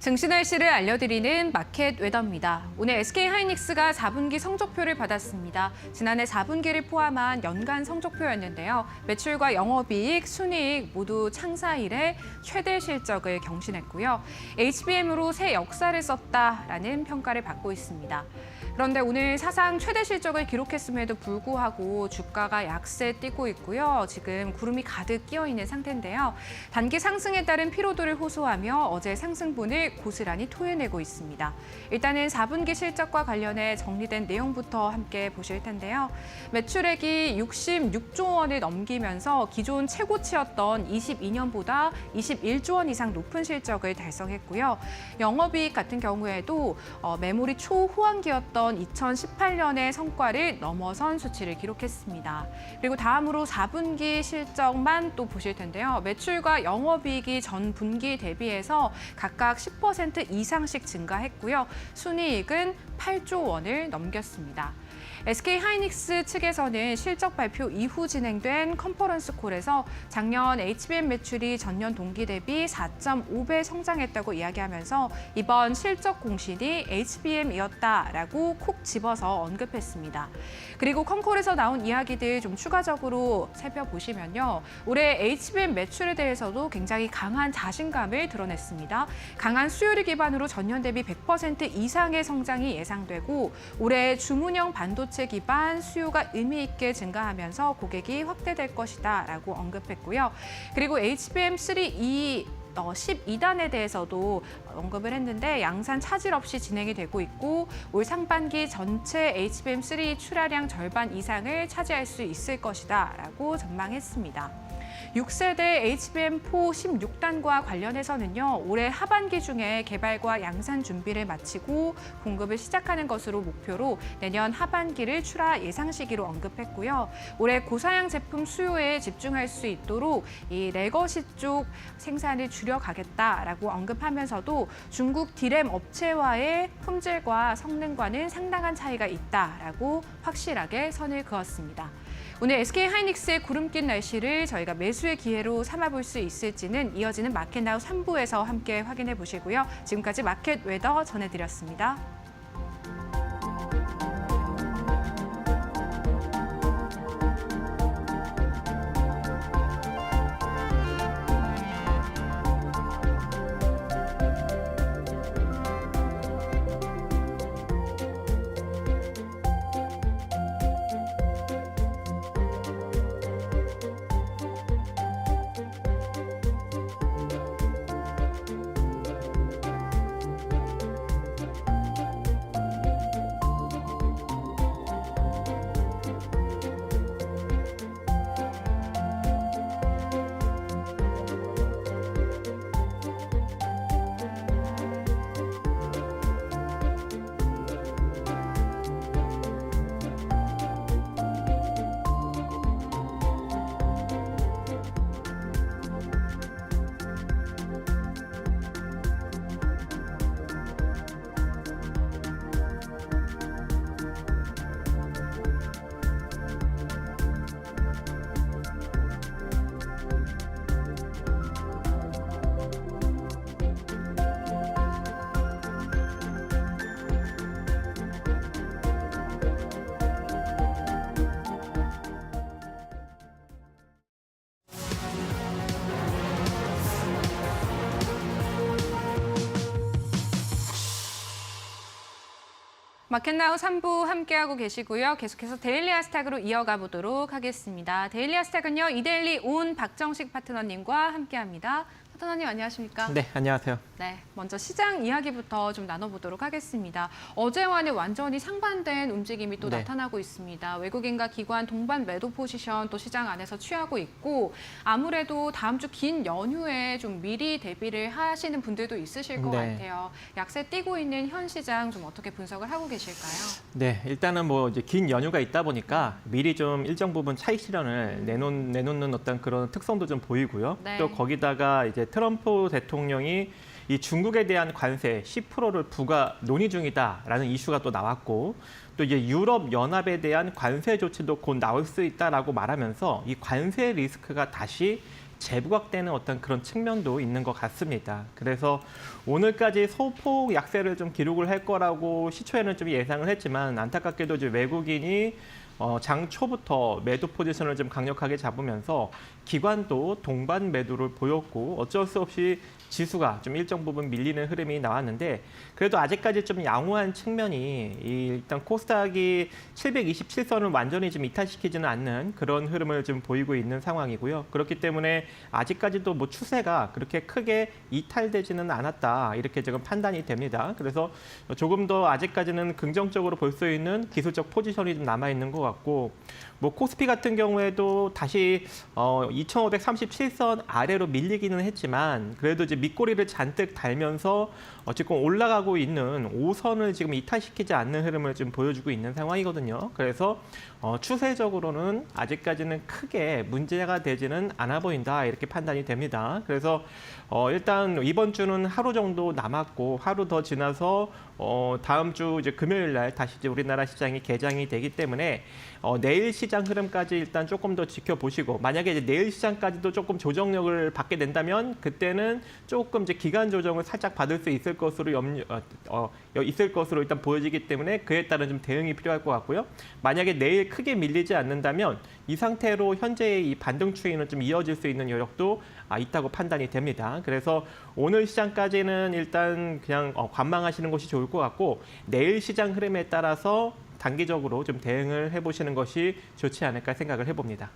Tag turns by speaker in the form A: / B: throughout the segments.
A: 증시 날씨를 알려드리는 마켓 웨더입니다. 오늘 SK하이닉스가 4분기 성적표를 받았습니다. 지난해 4분기를 포함한 연간 성적표였는데요. 매출과 영업이익, 순이익 모두 창사 이래 최대 실적을 경신했고요. HBM으로 새 역사를 썼다라는 평가를 받고 있습니다. 그런데 오늘 사상 최대 실적을 기록했음에도 불구하고 주가가 약세 띄고 있고요. 지금 구름이 가득 끼어 있는 상태인데요. 단기 상승에 따른 피로도를 호소하며 어제 상승분을 고스란히 토해내고 있습니다. 일단은 4분기 실적과 관련해 정리된 내용부터 함께 보실 텐데요. 매출액이 66조 원을 넘기면서 기존 최고치였던 22년보다 21조 원 이상 높은 실적을 달성했고요. 영업이익 같은 경우에도 메모리 초호황기였던 2018년의 성과를 넘어선 수치를 기록했습니다. 그리고 다음으로 4분기 실적만 또 보실 텐데요. 매출과 영업이익이 전 분기 대비해서 각각 10% 이상씩 증가했고요. 순이익은 8조 원을 넘겼습니다. SK하이닉스 측에서는 실적 발표 이후 진행된 컨퍼런스 콜에서 작년 HBM 매출이 전년 동기 대비 4.5배 성장했다고 이야기하면서 이번 실적 공신이 HBM이었다라고 콕 집어서 언급했습니다. 그리고 컨콜에서 나온 이야기들 좀 추가적으로 살펴보시면요. 올해 HBM 매출에 대해서도 굉장히 강한 자신감을 드러냈습니다. 강한 수요를 기반으로 전년 대비 100% 이상의 성장이 예상되고 올해 주문형 반도체 기반 수요가 의미 있게 증가하면서 고객이 확대될 것이다라고 언급했고요. 그리고 HBM3E 12단에 대해서도 언급을 했는데 양산 차질 없이 진행이 되고 있고 올 상반기 전체 HBM3 출하량 절반 이상을 차지할 수 있을 것이다라고 전망했습니다. 6세대 HBM4 16단과 관련해서는요. 올해 하반기 중에 개발과 양산 준비를 마치고 공급을 시작하는 것으로 목표로 내년 하반기를 출하 예상 시기로 언급했고요. 올해 고사양 제품 수요에 집중할 수 있도록 이 레거시 쪽 생산을 줄여가겠다라고 언급하면서도 중국 디램 업체와의 품질과 성능과는 상당한 차이가 있다라고 확실하게 선을 그었습니다. 오늘 SK하이닉스의 구름 낀 날씨를 저희가 매수의 기회로 삼아볼 수 있을지는 이어지는 마켓나우 3부에서 함께 확인해 보시고요. 지금까지 마켓 웨더 전해드렸습니다. 마켓나우 3부 함께하고 계시고요. 계속해서 데일리 하스탁으로 이어가 보도록 하겠습니다. 데일리 하스탁은요. 이데일리 온 박정식 파트너님과 함께합니다. 파트너님 안녕하십니까?
B: 네, 안녕하세요.
A: 네, 먼저 시장 이야기부터 좀 나눠보도록 하겠습니다. 어제와는 완전히 상반된 움직임이 또 나타나고 있습니다. 외국인과 기관 동반 매도 포지션 또 시장 안에서 취하고 있고 아무래도 다음 주 긴 연휴에 좀 미리 대비를 하시는 분들도 있으실 것 같아요. 약세 띄고 있는 현 시장 좀 어떻게 분석을 하고 계실까요?
B: 네, 일단은 뭐 이제 긴 연휴가 있다 보니까 미리 좀 일정 부분 차익 실현을 내놓는 어떤 그런 특성도 좀 보이고요. 또 거기다가 이제 트럼프 대통령이 이 중국에 대한 관세 10%를 부과 논의 중이다라는 이슈가 또 나왔고 또 이제 유럽 연합에 대한 관세 조치도 곧 나올 수 있다라고 말하면서 이 관세 리스크가 다시 재부각되는 어떤 그런 측면도 있는 것 같습니다. 그래서 오늘까지 소폭 약세를 좀 기록을 할 거라고 시초에는 좀 예상을 했지만 안타깝게도 이제 외국인이 장 초부터 매도 포지션을 좀 강력하게 잡으면서 기관도 동반 매도를 보였고 어쩔 수 없이 지수가 좀 일정 부분 밀리는 흐름이 나왔는데 그래도 아직까지 좀 양호한 측면이 일단 코스닥이 727선을 완전히 좀 이탈시키지는 않는 그런 흐름을 좀 보이고 있는 상황이고요. 그렇기 때문에 아직까지도 뭐 추세가 그렇게 크게 이탈되지는 않았다 이렇게 지금 판단이 됩니다. 그래서 조금 더 아직까지는 긍정적으로 볼 수 있는 기술적 포지션이 좀 남아 있는 것 같고 뭐 코스피 같은 경우에도 다시 2537선 아래로 밀리기는 했지만 그래도 이제 밑꼬리를 잔뜩 달면서 지금 올라가고 있는 5선을 지금 이탈시키지 않는 흐름을 좀 보여주고 있는 상황이거든요. 그래서 추세적으로는 아직까지는 크게 문제가 되지는 않아 보인다 이렇게 판단이 됩니다. 그래서 일단 이번 주는 하루 정도 남았고 하루 더 지나서 다음 주 이제 금요일 날 다시 이제 우리나라 시장이 개장이 되기 때문에 내일 시장 흐름까지 일단 조금 더 지켜보시고 만약에 이제 내일 시장까지도 조금 조정력을 받게 된다면 그때는 조금 이제 기간 조정을 살짝 받을 수 있을 것으로 있을 것으로 일단 보여지기 때문에 그에 따른 좀 대응이 필요할 것 같고요. 만약에 내일 크게 밀리지 않는다면 이 상태로 현재의 이 반등 추이는 좀 이어질 수 있는 여력도 있다고 판단이 됩니다. 그래서 오늘 시장까지는 일단 그냥 관망하시는 것이 좋을 것 같고 내일 시장 흐름에 따라서 단기적으로 좀 대응을 해보시는 것이 좋지 않을까 생각을 해봅니다.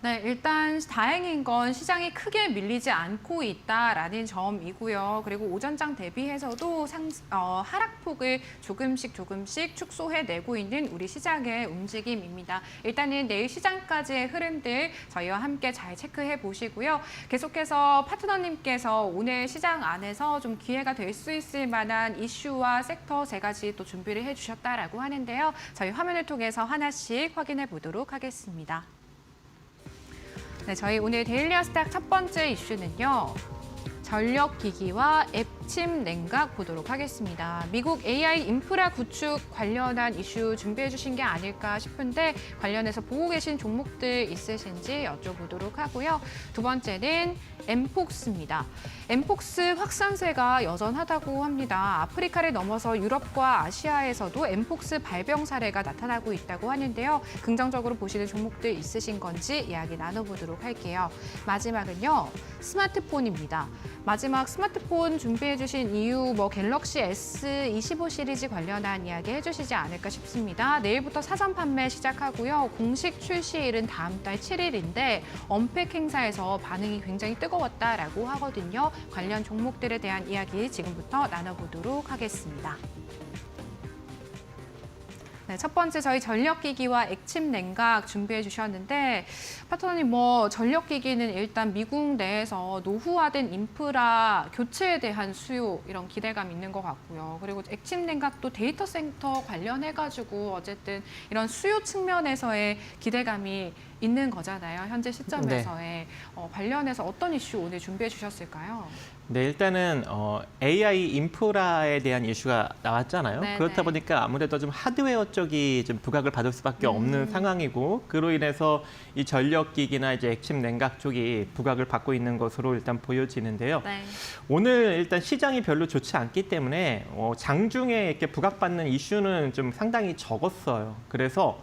A: 네, 일단 다행인 건 시장이 크게 밀리지 않고 있다라는 점이고요. 그리고 오전장 대비해서도 하락폭을 조금씩 축소해내고 있는 우리 시장의 움직임입니다. 일단은 내일 시장까지의 흐름들 저희와 함께 잘 체크해 보시고요. 계속해서 파트너님께서 오늘 시장 안에서 좀 기회가 될 수 있을 만한 이슈와 섹터 세 가지 또 준비를 해주셨다라고 하는데요. 저희 화면을 통해서 하나씩 확인해 보도록 하겠습니다. 네, 저희 오늘 데일리어스탁 첫 번째 이슈는요. 전력기기와 앱침 냉각 보도록 하겠습니다. 미국 AI 인프라 구축 관련한 이슈 준비해 주신 게 아닐까 싶은데 관련해서 보고 계신 종목들 있으신지 여쭤보도록 하고요. 두 번째는 엠폭스입니다. 엠폭스 확산세가 여전하다고 합니다. 아프리카를 넘어서 유럽과 아시아에서도 엠폭스 발병 사례가 나타나고 있다고 하는데요. 긍정적으로 보시는 종목들 있으신 건지 이야기 나눠보도록 할게요. 마지막은요. 스마트폰입니다. 마지막 스마트폰 준비해 주신 이유 갤럭시 S25 시리즈 관련한 이야기 해주시지 않을까 싶습니다. 내일부터 사전 판매 시작하고요. 공식 출시일은 다음 달 7일인데 언팩 행사에서 반응이 굉장히 뜨거웠다라고 하거든요. 관련 종목들에 대한 이야기 지금부터 나눠보도록 하겠습니다. 네, 첫 번째 저희 전력기기와 액침 냉각 준비해 주셨는데 파트너님 전력기기는 일단 미국 내에서 노후화된 인프라 교체에 대한 수요 이런 기대감 있는 것 같고요. 그리고 액침 냉각도 데이터 센터 관련해가지고 어쨌든 이런 수요 측면에서의 기대감이 있는 거잖아요. 현재 시점에서의 관련해서 어떤 이슈 오늘 준비해 주셨을까요?
B: 네, 일단은 AI 인프라에 대한 이슈가 나왔잖아요.
A: 네네.
B: 그렇다 보니까 아무래도 좀 하드웨어 쪽이 좀 부각을 받을 수밖에 없는 상황이고 그로 인해서 이 전력기기나 이제 액침 냉각 쪽이 부각을 받고 있는 것으로 일단 보여지는데요.
A: 네.
B: 오늘 일단 시장이 별로 좋지 않기 때문에 장중에 이렇게 부각받는 이슈는 좀 상당히 적었어요. 그래서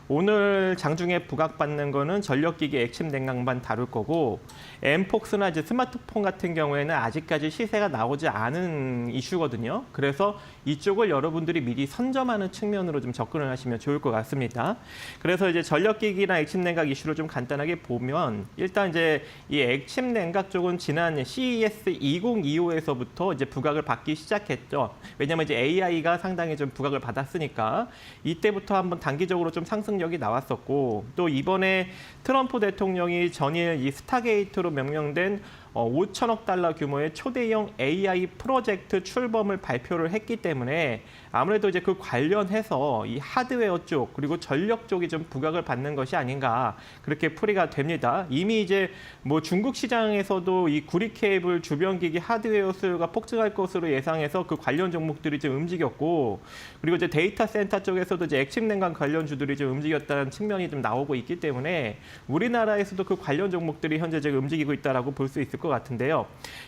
B: 오늘 장중에 부각받는 거는 전력기기 액침 냉각만 다룰 거고 엠폭스나 이제 스마트폰 같은 경우에는 아직까지 시세가 나오지 않은 이슈거든요. 그래서 이쪽을 여러분들이 미리 선점하는 측면으로 좀 접근을 하시면 좋을 것 같습니다. 그래서 이제 전력기기나 액침 냉각 이슈를 좀 간단하게 보면 일단 이제 이 액침 냉각 쪽은 지난 CES 2025에서부터 이제 부각을 받기 시작했죠. 왜냐하면 이제 AI가 상당히 좀 부각을 받았으니까 이때부터 한번 단기적으로 좀 상승력이 나왔었고 또 이번에 트럼프 대통령이 전일 이 스타게이트로 명명된 5천억 달러 규모의 초대형 AI 프로젝트 출범을 발표를 했기 때문에 아무래도 이제 그 관련해서 이 하드웨어 쪽 그리고 전력 쪽이 좀 부각을 받는 것이 아닌가 그렇게 풀이가 됩니다. 이미 이제 뭐 중국 시장에서도 이 구리 케이블 주변 기기 하드웨어 수요가 폭증할 것으로 예상해서 그 관련 종목들이 좀 움직였고 그리고 이제 데이터 센터 쪽에서도 이제 액침 냉각 관련주들이 좀 움직였다는 측면이 좀 나오고 있기 때문에 우리나라에서도 그 관련 종목들이 현재 지금 움직이고 있다라고 볼 수 있을 것 같은데요.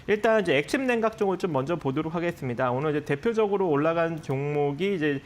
B: 일단 이제 액침 냉각 쪽을 좀 먼저 보도록 하겠습니다. 오늘 이제 대표적으로 올라간 종목이 이제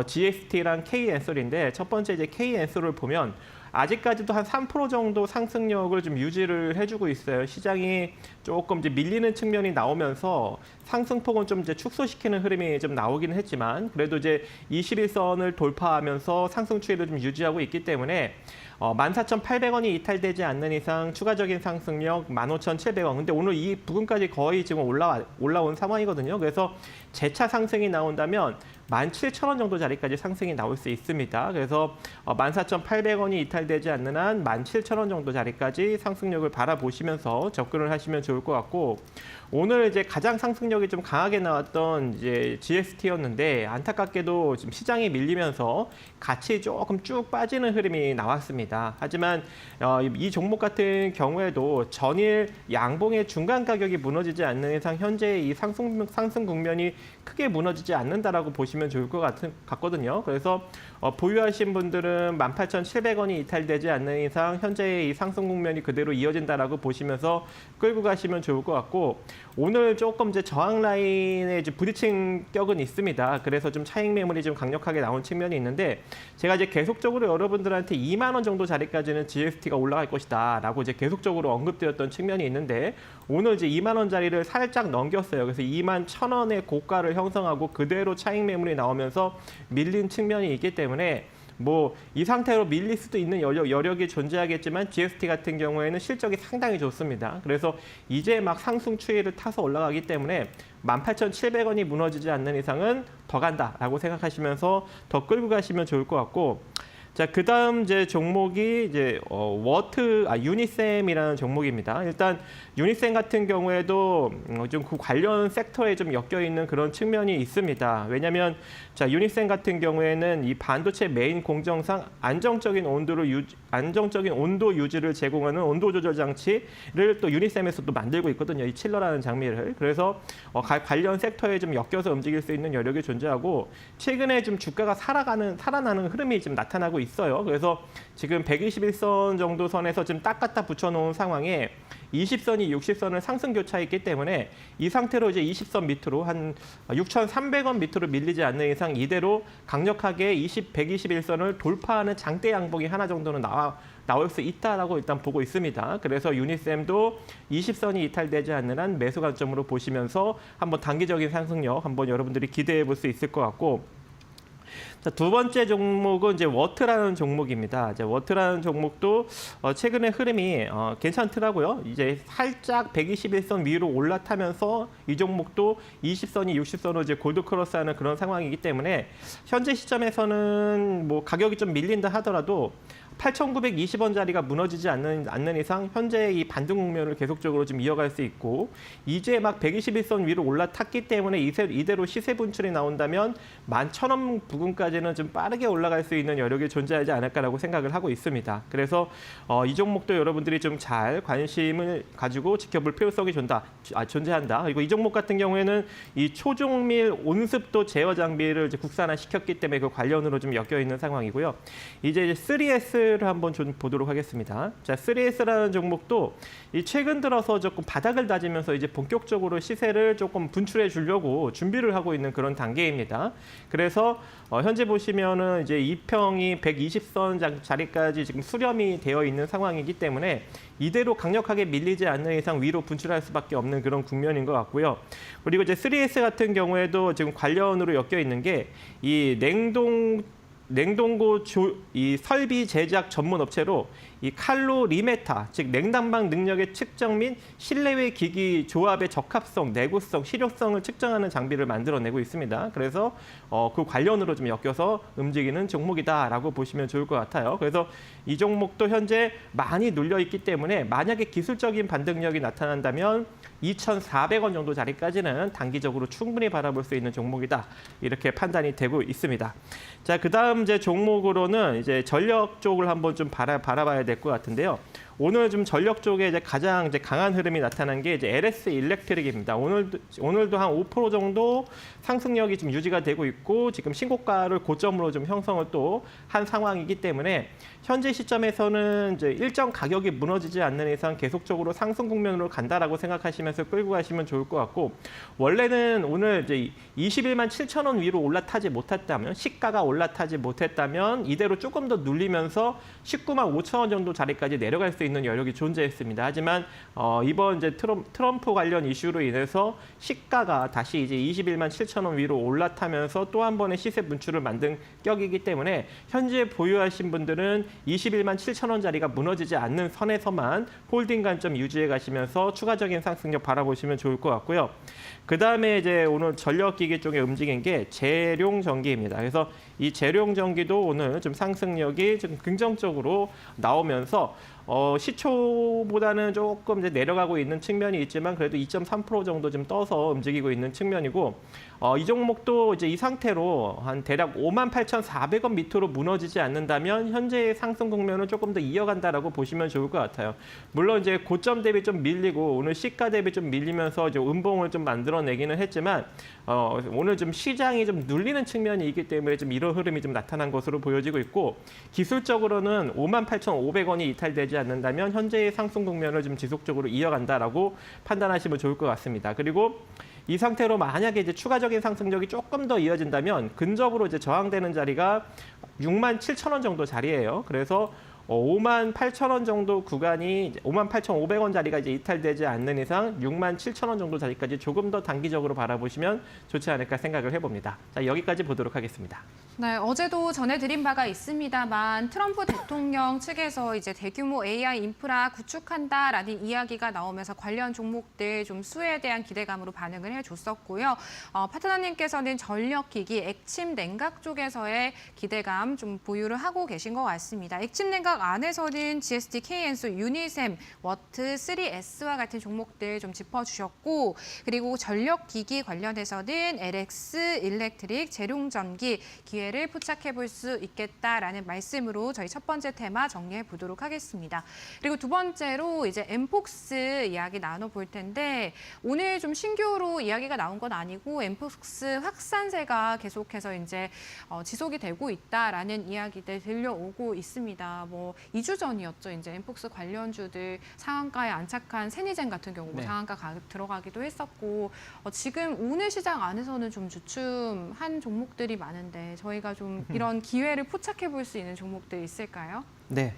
B: GST랑 K-엔솔인데 첫 번째 이제 K-엔솔을 보면 아직까지도 한 3% 정도 상승력을 좀 유지를 해주고 있어요. 시장이 조금 이제 밀리는 측면이 나오면서 상승폭은 좀 이제 축소시키는 흐름이 좀 나오기는 했지만 그래도 이제 21선을 돌파하면서 상승 추이를 좀 유지하고 있기 때문에 14,800원이 이탈되지 않는 이상 추가적인 상승력 15,700원. 근데 오늘 이 부근까지 거의 지금 올라온 상황이거든요. 그래서 재차 상승이 나온다면 17,000원 정도 자리까지 상승이 나올 수 있습니다. 그래서 14,800원이 이탈되지 않는 한 17,000원 정도 자리까지 상승력을 바라보시면서 접근을 하시면 좋을 것 같고 오늘 이제 가장 상승력이 좀 강하게 나왔던 이제 GST였는데 안타깝게도 지금 시장이 밀리면서 같이 조금 쭉 빠지는 흐름이 나왔습니다. 하지만 이 종목 같은 경우에도 전일 양봉의 중간 가격이 무너지지 않는 이상 현재 이 상승 국면이 크게 무너지지 않는다라고 보시면 좋을 것 같거든요. 그래서 보유하신 분들은 18,700원이 이탈되지 않는 이상 현재의 이 상승 국면이 그대로 이어진다라고 보시면서 끌고 가시면 좋을 것 같고 오늘 조금 이제 저항 라인에 이제 부딪힌 격은 있습니다. 그래서 좀 차익 매물이 좀 강력하게 나온 측면이 있는데 제가 이제 계속적으로 여러분들한테 2만 원 정도 자리까지는 GST가 올라갈 것이다라고 이제 계속적으로 언급드렸던 측면이 있는데 오늘 이제 2만 원 자리를 살짝 넘겼어요. 그래서 2만 1,000원의 고가를 형성하고 그대로 차익 매물이 나오면서 밀린 측면이 있기 때문에 뭐 이 상태로 밀릴 수도 있는 여력이 존재하겠지만 GST 같은 경우에는 실적이 상당히 좋습니다. 그래서 이제 막 상승 추이를 타서 올라가기 때문에 18,700원이 무너지지 않는 이상은 더 간다라고 생각하시면서 더 끌고 가시면 좋을 것 같고 자, 그다음 이제 종목이 이제 유니셈이라는 종목입니다. 일단 유니셈 같은 경우에도 좀 그 관련 섹터에 좀 엮여 있는 그런 측면이 있습니다. 왜냐하면 자, 유니셈 같은 경우에는 이 반도체 메인 공정상 안정적인 온도 유지를 제공하는 온도 조절 장치를 또 유니셈에서 또 만들고 있거든요. 이 칠러라는 장비를. 그래서 관련 섹터에 좀 엮여서 움직일 수 있는 여력이 존재하고 최근에 좀 주가가 살아나는 흐름이 좀 나타나고 있어요. 그래서 지금 121선 정도 선에서 지금 딱 갖다 붙여놓은 상황에 20선이 60선을 상승 교차했기 때문에 이 상태로 이제 20선 밑으로 한 6,300원 밑으로 밀리지 않는 이상 이대로 강력하게 121선을 돌파하는 장대 양봉이 하나 정도는 나올 수 있다라고 일단 보고 있습니다. 그래서 유니셈도 20선이 이탈되지 않는 한 매수 관점으로 보시면서 한번 단기적인 상승력 한번 여러분들이 기대해 볼 수 있을 것 같고 자, 두 번째 종목은 이제 워트라는 종목입니다. 이제 워트라는 종목도 최근에 흐름이 괜찮더라고요. 이제 살짝 121선 위로 올라타면서 이 종목도 20선이 60선으로 이제 골드 크로스하는 그런 상황이기 때문에 현재 시점에서는 뭐 가격이 좀 밀린다 하더라도 8,920원짜리가 무너지지 않는 이상 현재 이 반등 국면을 계속적으로 좀 이어갈 수 있고 이제 막 121선 위로 올라탔기 때문에 이대로 시세 분출이 나온다면 11,000원 부근까지는 좀 빠르게 올라갈 수 있는 여력이 존재하지 않을까라고 생각을 하고 있습니다. 그래서 이 종목도 여러분들이 좀 잘 관심을 가지고 지켜볼 필요성이 존재한다. 그리고 이 종목 같은 경우에는 이 초종밀 온습도 제어 장비를 이제 국산화시켰기 때문에 그 관련으로 좀 엮여 있는 상황이고요. 이제 3S 를 한번 좀 보도록 하겠습니다. 자, 3S라는 종목도 이 최근 들어서 조금 바닥을 다지면서 이제 본격적으로 시세를 조금 분출해 주려고 준비를 하고 있는 그런 단계입니다. 그래서 현재 보시면은 이제 이평이 120선 자리까지 지금 수렴이 되어 있는 상황이기 때문에 이대로 강력하게 밀리지 않는 이상 위로 분출할 수밖에 없는 그런 국면인 것 같고요. 그리고 이제 3S 같은 경우에도 지금 관련으로 엮여 있는 게 이 냉동고 이 설비 제작 전문 업체로 이 칼로리메타, 즉 냉난방 능력의 측정 및 실내외 기기 조합의 적합성, 내구성, 실효성을 측정하는 장비를 만들어내고 있습니다. 그래서 그 관련으로 좀 엮여서 움직이는 종목이다라고 보시면 좋을 것 같아요. 그래서 이 종목도 현재 많이 눌려 있기 때문에 만약에 기술적인 반등력이 나타난다면 2,400원 정도 자리까지는 단기적으로 충분히 바라볼 수 있는 종목이다. 이렇게 판단이 되고 있습니다. 자, 그다음 이제 종목으로는 이제 전력 쪽을 한번 좀 바라봐야 될 것 같은데요. 오늘 좀 전력 쪽에 이제 가장 이제 강한 흐름이 나타난 게 이제 LS 일렉트릭입니다. 오늘도 한 5% 정도 상승력이 좀 유지가 되고 있고 지금 신고가를 고점으로 좀 형성을 또 한 상황이기 때문에 현재 시점에서는 이제 일정 가격이 무너지지 않는 이상 계속적으로 상승 국면으로 간다라고 생각하시면서 끌고 가시면 좋을 것 같고 원래는 오늘 이제 21만 7천 원 위로 올라타지 못했다면 시가가 올라타지 못했다면 이대로 조금 더 눌리면서 19만 5천 원 정도 자리까지 내려갈 수 있는 여력이 존재했습니다. 하지만 이번 이제 트럼프 관련 이슈로 인해서 시가가 다시 이제 21만 7천 원 위로 올라타면서 또 한 번의 시세 분출을 만든 격이기 때문에 현재 보유하신 분들은 21만 7천 원짜리가 무너지지 않는 선에서만 홀딩 관점 유지해 가시면서 추가적인 상승력 바라보시면 좋을 것 같고요. 그다음에 이제 오늘 전력기기 쪽에 움직인 게 재룡전기입니다. 그래서 이 재룡전기도 오늘 좀 상승력이 좀 긍정적으로 나오면서 시초보다는 조금 이제 내려가고 있는 측면이 있지만 그래도 2.3% 정도 좀 떠서 움직이고 있는 측면이고 이 종목도 이제 이 상태로 한 대략 58,400원 밑으로 무너지지 않는다면 현재의 상승 국면을 조금 더 이어간다라고 보시면 좋을 것 같아요. 물론 이제 고점 대비 좀 밀리고 오늘 시가 대비 좀 밀리면서 이제 음봉을 좀 만들어내기는 했지만 오늘 좀 시장이 좀 눌리는 측면이 있기 때문에 좀 이런 흐름이 좀 나타난 것으로 보여지고 있고 기술적으로는 58,500원이 이탈되지 않는다면 현재의 상승 국면을 좀 지속적으로 이어간다라고 판단하시면 좋을 것 같습니다. 그리고 이 상태로 만약에 이제 추가적인 상승력이 조금 더 이어진다면 근접으로 이제 저항되는 자리가 6만 7천 원 정도 자리예요. 그래서 5만 8천 원 정도 구간이 5만 8,500원 자리가 이제 이탈되지 않는 이상 6만 7천 원 정도 자리까지 조금 더 단기적으로 바라보시면 좋지 않을까 생각을 해봅니다. 자, 여기까지 보도록 하겠습니다.
A: 네, 어제도 전해드린 바가 있습니다만 트럼프 대통령 측에서 이제 대규모 AI 인프라 구축한다라는 이야기가 나오면서 관련 종목들 좀 수혜에 대한 기대감으로 반응을 해줬었고요. 파트너님께서는 전력기기, 액침 냉각 쪽에서의 기대감 좀 보유를 하고 계신 것 같습니다. 액침 냉각 안에서는 GST, KN수, 유니셈, 워트, 3S와 같은 종목들 좀 짚어주셨고 그리고 전력기기 관련해서는 LX 일렉트릭, 재룡전기 기회를 포착해 볼 수 있겠다라는 말씀으로 저희 첫 번째 테마 정리해 보도록 하겠습니다. 그리고 두 번째로 이제 엠폭스 이야기 나눠볼 텐데 오늘 좀 신규로 이야기가 나온 건 아니고 엠폭스 확산세가 계속해서 이제 지속이 되고 있다라는 이야기들 들려오고 있습니다. 뭐 2주 전이었죠. 이제 엠폭스 관련주들 상한가에 안착한 세니젠 같은 경우
B: 네.
A: 상한가 가격 들어가기도 했었고 지금 오늘 시장 안에서는 좀 주춤한 종목들이 많은데 저희가 좀 이런 기회를 포착해 볼 수 있는 종목들 있을까요?
B: 네.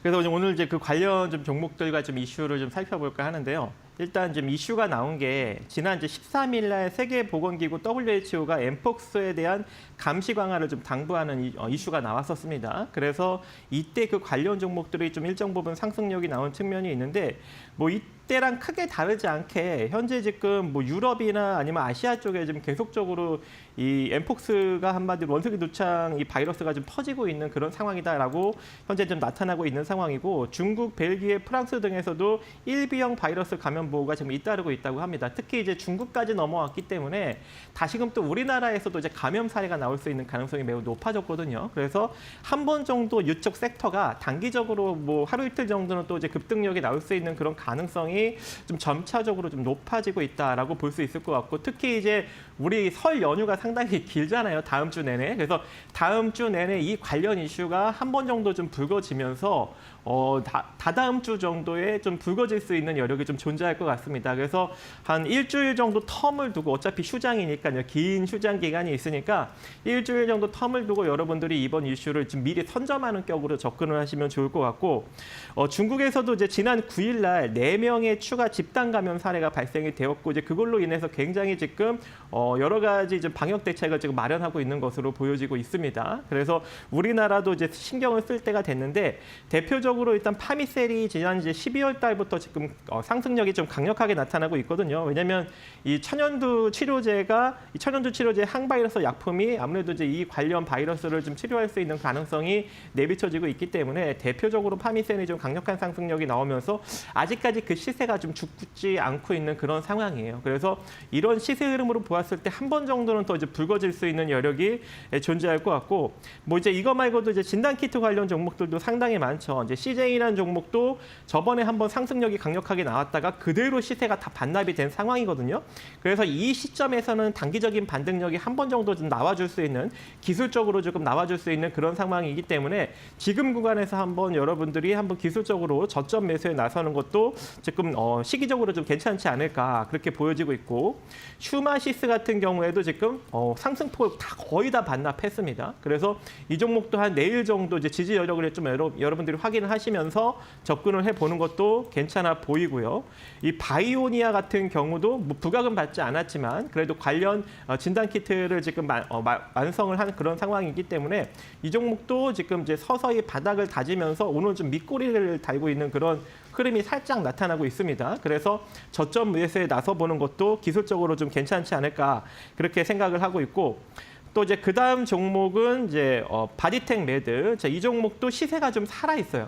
B: 그래서 오늘 이제 그 관련 좀 종목들과 좀 이슈를 좀 살펴볼까 하는데요. 일단 좀 이슈가 나온 게 지난 이제 13일 날 세계보건기구 WHO가 엠폭스에 대한 감시 강화를 좀 당부하는 이슈가 나왔었습니다. 그래서 이때 그 관련 종목들이 좀 일정 부분 상승력이 나온 측면이 있는데 뭐 이때랑 크게 다르지 않게 현재 지금 뭐 유럽이나 아니면 아시아 쪽에 좀 계속적으로 이 엠폭스가 한마디로 원숭이 두창 이 바이러스가 좀 퍼지고 있는 그런 상황이다라고 현재 좀 나타나고 있는 상황이고 중국, 벨기에, 프랑스 등에서도 1B형 바이러스 감염 보호가 지금 잇따르고 있다고 합니다. 특히 이제 중국까지 넘어왔기 때문에 다시금 또 우리나라에서도 이제 감염 사례가 나올 수 있는 가능성이 매우 높아졌거든요. 그래서 한 번 정도 이쪽 섹터가 단기적으로 뭐 하루 이틀 정도는 또 이제 급등력이 나올 수 있는 그런 가능성이 좀 점차적으로 좀 높아지고 있다라고 볼 수 있을 것 같고 특히 이제 우리 설 연휴가 상당히 길잖아요. 다음 주 내내. 그래서 다음 주 내내 이 관련 이슈가 한 번 정도 좀 불거지면서 다다음 주 정도에 좀 불거질 수 있는 여력이 좀 존재할 것 같습니다. 그래서 한 일주일 정도 텀을 두고 어차피 휴장이니까요. 긴 휴장 기간이 있으니까 일주일 정도 텀을 두고 여러분들이 이번 이슈를 좀 미리 선점하는 격으로 접근을 하시면 좋을 것 같고 중국에서도 이제 지난 9일 날 4명의 명의 추가 집단 감염 사례가 발생이 되었고 이제 그걸로 인해서 굉장히 지금 여러 가지 이제 방역 대책을 지금 마련하고 있는 것으로 보여지고 있습니다. 그래서 우리나라도 이제 신경을 쓸 때가 됐는데 대표적으로 일단 파미셀이 지난 이제 12월 달부터 지금 상승력이 좀 강력하게 나타나고 있거든요. 왜냐하면 이 천연두 치료제 항바이러스 약품이 아무래도 이제 이 관련 바이러스를 좀 치료할 수 있는 가능성이 내비쳐지고 있기 때문에 대표적으로 파미셀이 좀 강력한 상승력이 나오면서 아직까지 그 시세가 좀 죽지 않고 있는 그런 상황이에요. 그래서 이런 시세 흐름으로 보았을 때 한 번 정도는 더 이제 붉어질 수 있는 여력이 존재할 것 같고 뭐 이제 이거 말고도 이제 진단 키트 관련 종목들도 상당히 많죠. 이제 CJ라는 종목도 저번에 한번 상승력이 강력하게 나왔다가 그대로 시세가 다 반납이 된 상황이거든요. 그래서 이 시점에서는 단기적인 반등력이 한 번 정도 좀 나와줄 수 있는 기술적으로 조금 나와줄 수 있는 그런 상황이기 때문에 지금 구간에서 한번 여러분들이 한번 기술적으로 저점 매수에 나서는 것도 지금 시기적으로 좀 괜찮지 않을까 그렇게 보여지고 있고 슈마시스 같은 경우에도 지금 상승폭을 거의 다 반납했습니다. 그래서 이 종목도 한 내일 정도 이제 지지 여력을 좀 여러분들이 확인을 하시면서 접근을 해보는 것도 괜찮아 보이고요. 이 바이오니아 같은 경우도 뭐 부각은 받지 않았지만 그래도 관련 진단 키트를 지금 완성을 한 그런 상황이기 때문에 이 종목도 지금 이제 서서히 바닥을 다지면서 오늘 좀 밑꼬리를 달고 있는 그런 흐름이 살짝 나타나고 있습니다. 그래서 저점 매수에 나서 보는 것도 기술적으로 좀 괜찮지 않을까 그렇게 생각을 하고 있고 또 이제 그 다음 종목은 이제 바디텍 매드. 이 종목도 시세가 좀 살아 있어요.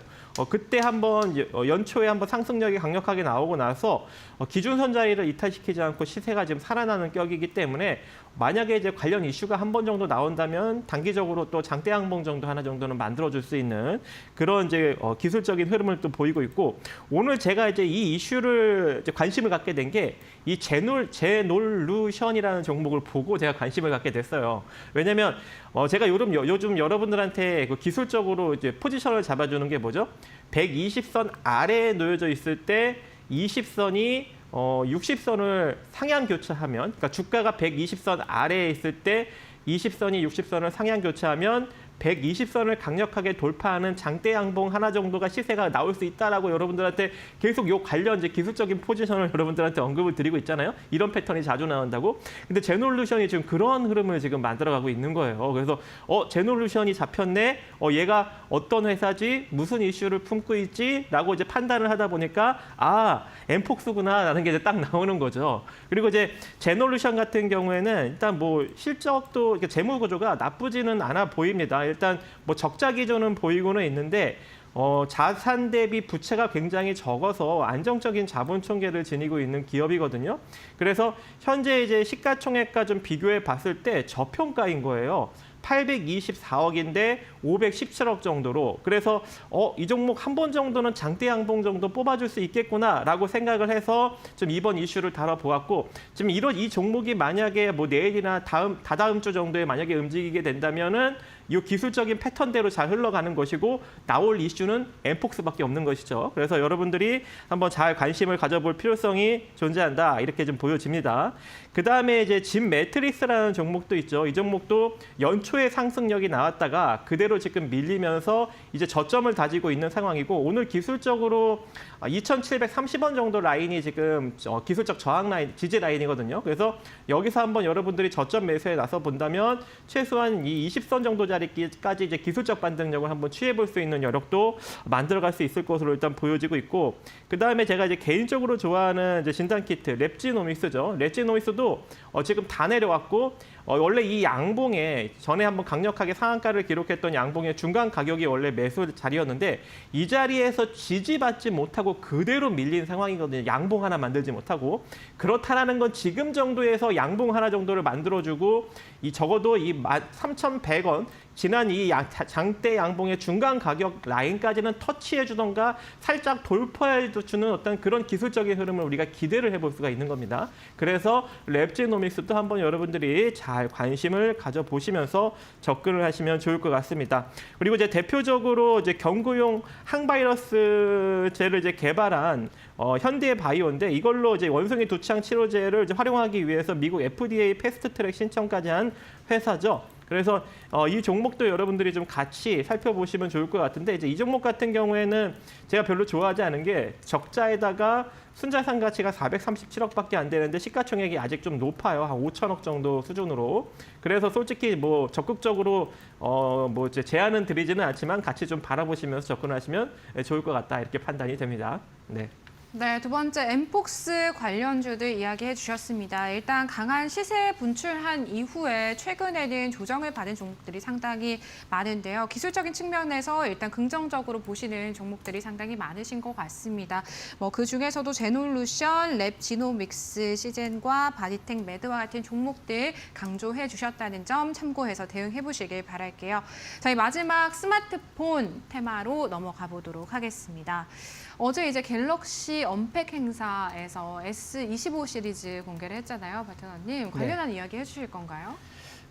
B: 그때 한번 연초에 한번 상승력이 강력하게 나오고 나서 기준선 자리를 이탈시키지 않고 시세가 지금 살아나는 격이기 때문에 만약에 이제 관련 이슈가 한 번 정도 나온다면 단기적으로 또 장대 양봉 정도 하나 정도는 만들어줄 수 있는 그런 이제 기술적인 흐름을 또 보이고 있고 오늘 제가 이제 이 이슈를 이제 관심을 갖게 된 게 이 제놀루션이라는 종목을 보고 제가 관심을 갖게 됐어요. 왜냐하면 제가 요즘 여러분들한테 그 기술적으로 이제 포지션을 잡아주는 게 뭐죠? 120선 아래에 놓여져 있을 때 20선이 60선을 상향 교차하면, 그러니까 주가가 120선 아래에 있을 때 20선이 60선을 상향 교차하면 120선을 강력하게 돌파하는 장대 양봉 하나 정도가 시세가 나올 수 있다라고 여러분들한테 계속 요 관련 이제 기술적인 포지션을 여러분들한테 언급을 드리고 있잖아요. 이런 패턴이 자주 나온다고. 근데 제놀루션이 지금 그런 흐름을 지금 만들어가고 있는 거예요. 그래서 제놀루션이 잡혔네. 얘가 어떤 회사지, 무슨 이슈를 품고 있지라고 이제 판단을 하다 보니까 엠폭스구나라는 게 이제 딱 나오는 거죠. 그리고 이제 제놀루션 같은 경우에는 일단 뭐 실적도 재무 구조가 나쁘지는 않아 보입니다. 일단 뭐 적자 기조는 보이고는 있는데 자산 대비 부채가 굉장히 적어서 안정적인 자본 총계를 지니고 있는 기업이거든요. 그래서 현재 이제 시가총액과 좀 비교해 봤을 때 저평가인 거예요. 824억인데 517억 정도로. 그래서 이 종목 한 번 정도는 장대 양봉 정도 뽑아줄 수 있겠구나라고 생각을 해서 좀 이번 이슈를 다뤄보았고 지금 이 종목이 만약에 뭐 내일이나 다다음 주 정도에 만약에 움직이게 된다면은 이 기술적인 패턴대로 잘 흘러가는 것이고 나올 이슈는 엠폭스밖에 없는 것이죠. 그래서 여러분들이 한번 잘 관심을 가져볼 필요성이 존재한다. 이렇게 좀 보여집니다. 그 다음에 이제 진 매트릭스라는 종목도 있죠. 이 종목도 연초에 상승력이 나왔다가 그대로 지금 밀리면서 이제 저점을 다지고 있는 상황이고 오늘 기술적으로 2,730원 정도 라인이 지금 기술적 저항 라인, 지지 라인이거든요. 그래서 여기서 한번 여러분들이 저점 매수에 나서 본다면 최소한 이 20선 정도 자리까지 이제 기술적 반등력을 한번 취해볼 수 있는 여력도 만들어갈 수 있을 것으로 일단 보여지고 있고 그 다음에 제가 이제 개인적으로 좋아하는 이제 진단 키트 랩지노믹스죠. 랩지노믹스도 지금 다 내려왔고 원래 이 양봉에 전에 한번 강력하게 상한가를 기록했던 양봉의 중간 가격이 원래 매수 자리였는데 이 자리에서 지지받지 못하고 그대로 밀린 상황이거든요. 양봉 하나 만들지 못하고 그렇다라는 건 지금 정도에서 양봉 하나 정도를 만들어주고 적어도 이 3,100원 지난 이 장대 양봉의 중간 가격 라인까지는 터치해 주던가 살짝 돌파해 주는 어떤 그런 기술적인 흐름을 우리가 기대를 해볼 수가 있는 겁니다. 그래서 랩지노믹스도 한번 여러분들이 잘 관심을 가져보시면서 접근을 하시면 좋을 것 같습니다. 그리고 이제 대표적으로 이제 경구용 항바이러스제를 이제 개발한 현대바이오인데 이걸로 이제 원숭이 두창 치료제를 이제 활용하기 위해서 미국 FDA 패스트트랙 신청까지 한 회사죠. 그래서 이 종목도 여러분들이 좀 같이 살펴보시면 좋을 것 같은데 이제 이 종목 같은 경우에는 제가 별로 좋아하지 않은 게 적자에다가 순자산 가치가 437억밖에 안 되는데 시가총액이 아직 좀 높아요. 한 5천억 정도 수준으로. 그래서 솔직히 뭐 적극적으로 뭐 이제 제안은 드리지는 않지만 같이 좀 바라보시면서 접근하시면 좋을 것 같다 이렇게 판단이 됩니다. 네.
A: 네, 두 번째 엠폭스 관련주들 이야기해 주셨습니다. 일단 강한 시세 분출한 이후에 최근에는 조정을 받은 종목들이 상당히 많은데요. 기술적인 측면에서 일단 긍정적으로 보시는 종목들이 상당히 많으신 것 같습니다. 뭐 그 중에서도 제놀루션, 랩지노믹스, 시젠과 바디텍 매드와 같은 종목들 강조해 주셨다는 점 참고해서 대응해 보시길 바랄게요. 저희 마지막 스마트폰 테마로 넘어가 보도록 하겠습니다. 어제 이제 갤럭시 언팩 행사에서 S25 시리즈 공개를 했잖아요, 박현원님. 관련한 이야기 해주실 건가요?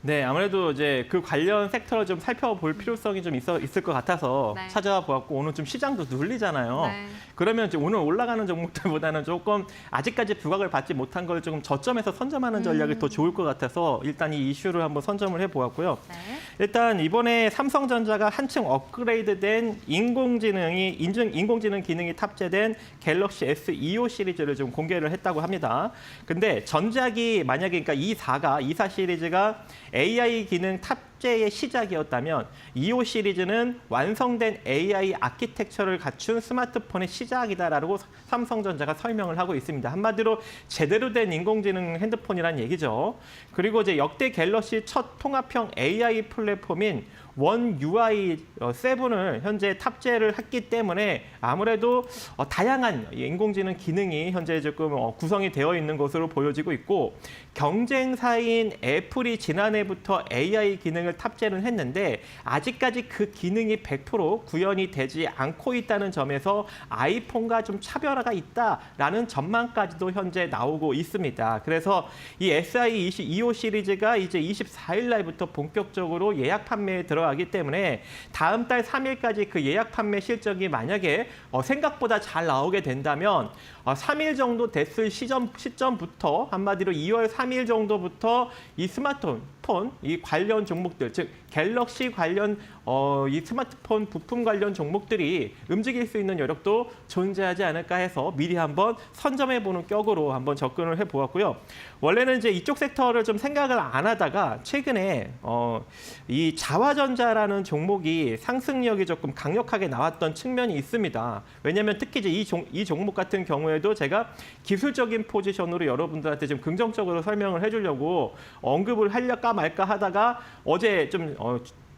B: 네, 아무래도 이제 그 관련 섹터를 좀 살펴볼 필요성이 좀 있을 것 같아서
A: 네.
B: 찾아와 보았고 오늘 좀 시장도 눌리잖아요.
A: 네.
B: 그러면 이제 오늘 올라가는 종목들보다는 조금 아직까지 부각을 받지 못한 걸 조금 저점에서 선점하는 전략이 더 좋을 것 같아서 일단 이 이슈를 한번 선점을 해보았고요.
A: 네.
B: 일단 이번에 삼성전자가 한층 업그레이드된 인공지능 기능이 탑재된 갤럭시 S25 시리즈를 좀 공개를 했다고 합니다. 근데 전작이 만약에 그러니까 E4 시리즈가 AI 기능 탑재의 시작이었다면 25 시리즈는 완성된 AI 아키텍처를 갖춘 스마트폰의 시작이다라고 삼성전자가 설명을 하고 있습니다. 한마디로 제대로 된 인공지능 핸드폰이란 얘기죠. 그리고 이제 역대 갤럭시 첫 통합형 AI 플랫폼인 원 UI 7을 현재 탑재를 했기 때문에 아무래도 다양한 인공지능 기능이 현재 조금 구성이 되어 있는 것으로 보여지고 있고 경쟁사인 애플이 지난해부터 AI 기능을 탑재를 했는데 아직까지 그 기능이 100% 구현이 되지 않고 있다는 점에서 아이폰과 좀 차별화가 있다라는 전망까지도 현재 나오고 있습니다. 그래서 이 SI25 시리즈가 이제 24일 날부터 본격적으로 예약 판매에 들어가기 때문에 다음 달 3일까지 그 예약 판매 실적이 만약에 생각보다 잘 나오게 된다면 3일 정도 됐을 시점부터 한마디로 2월 3일 정도부터 이 스마트폰 이 관련 종목들 즉 갤럭시 관련 이 스마트폰 부품 관련 종목들이 움직일 수 있는 여력도 존재하지 않을까 해서 미리 한번 선점해보는 격으로 한번 접근을 해보았고요. 원래는 이제 이쪽 섹터를 좀 생각을 안 하다가 최근에 이 자화전자라는 종목이 상승력이 조금 강력하게 나왔던 측면이 있습니다. 왜냐하면 특히 이제 이 종목 같은 경우에도 제가 기술적인 포지션으로 여러분들한테 좀 긍정적으로 설명을 해주려고 언급을 할까 말까 하다가 어제 좀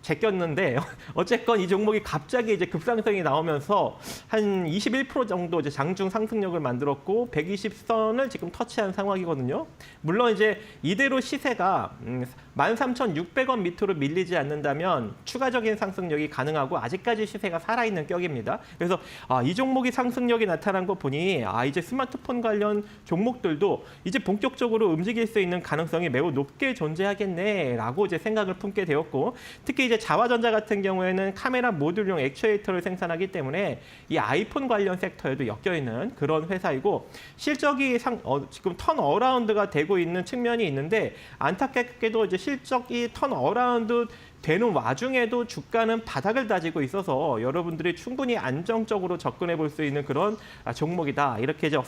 B: 제꼈는데 어쨌건 이 종목이 갑자기 이제 급상승이 나오면서 한 21% 정도 이제 장중 상승력을 만들었고 120선을 지금 터치한 상황이거든요. 물론 이제 이대로 시세가 13,600원 밑으로 밀리지 않는다면 추가적인 상승력이 가능하고 아직까지 시세가 살아있는 격입니다. 그래서 이 종목이 상승력이 나타난 거 보니 이제 스마트폰 관련 종목들도 이제 본격적으로 움직일 수 있는 가능성이 매우 높게 존재하겠네라고 이제 생각을 품게 되었고 특히 이제 자화전자 같은 경우에는 카메라 모듈용 액추에이터를 생산하기 때문에 이 아이폰 관련 섹터에도 엮여 있는 그런 회사이고 실적이 지금 턴어라운드가 되고 있는 측면이 있는데 안타깝게도 이제 실적이 턴어라운드 되는 와중에도 주가는 바닥을 다지고 있어서 여러분들이 충분히 안정적으로 접근해 볼 수 있는 그런 종목이다. 이렇게 이제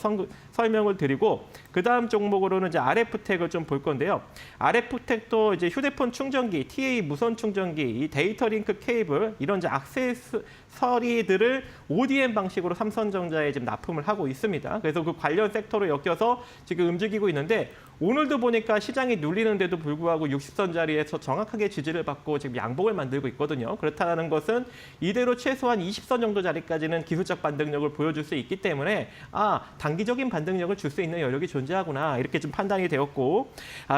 B: 설명을 드리고 그 다음 종목으로는 이제 RF텍을 좀 볼 건데요. RF텍도 이제 휴대폰 충전기, TA 무선 충전기, 이 데이터 링크 케이블 이런 이제 액세서리들을 ODM 방식으로 삼성전자에 지금 납품을 하고 있습니다. 그래서 그 관련 섹터로 엮여서 지금 움직이고 있는데 오늘도 보니까 시장이 눌리는데도 불구하고 60선 자리에서 정확하게 지지를 받고 지금 양봉을 만들고 있거든요. 그렇다는 것은 이대로 최소한 20선 정도 자리까지는 기술적 반등력을 보여줄 수 있기 때문에 단기적인 반등력을 줄 수 있는 여력이 존재하구나 이렇게 좀 판단이 되었고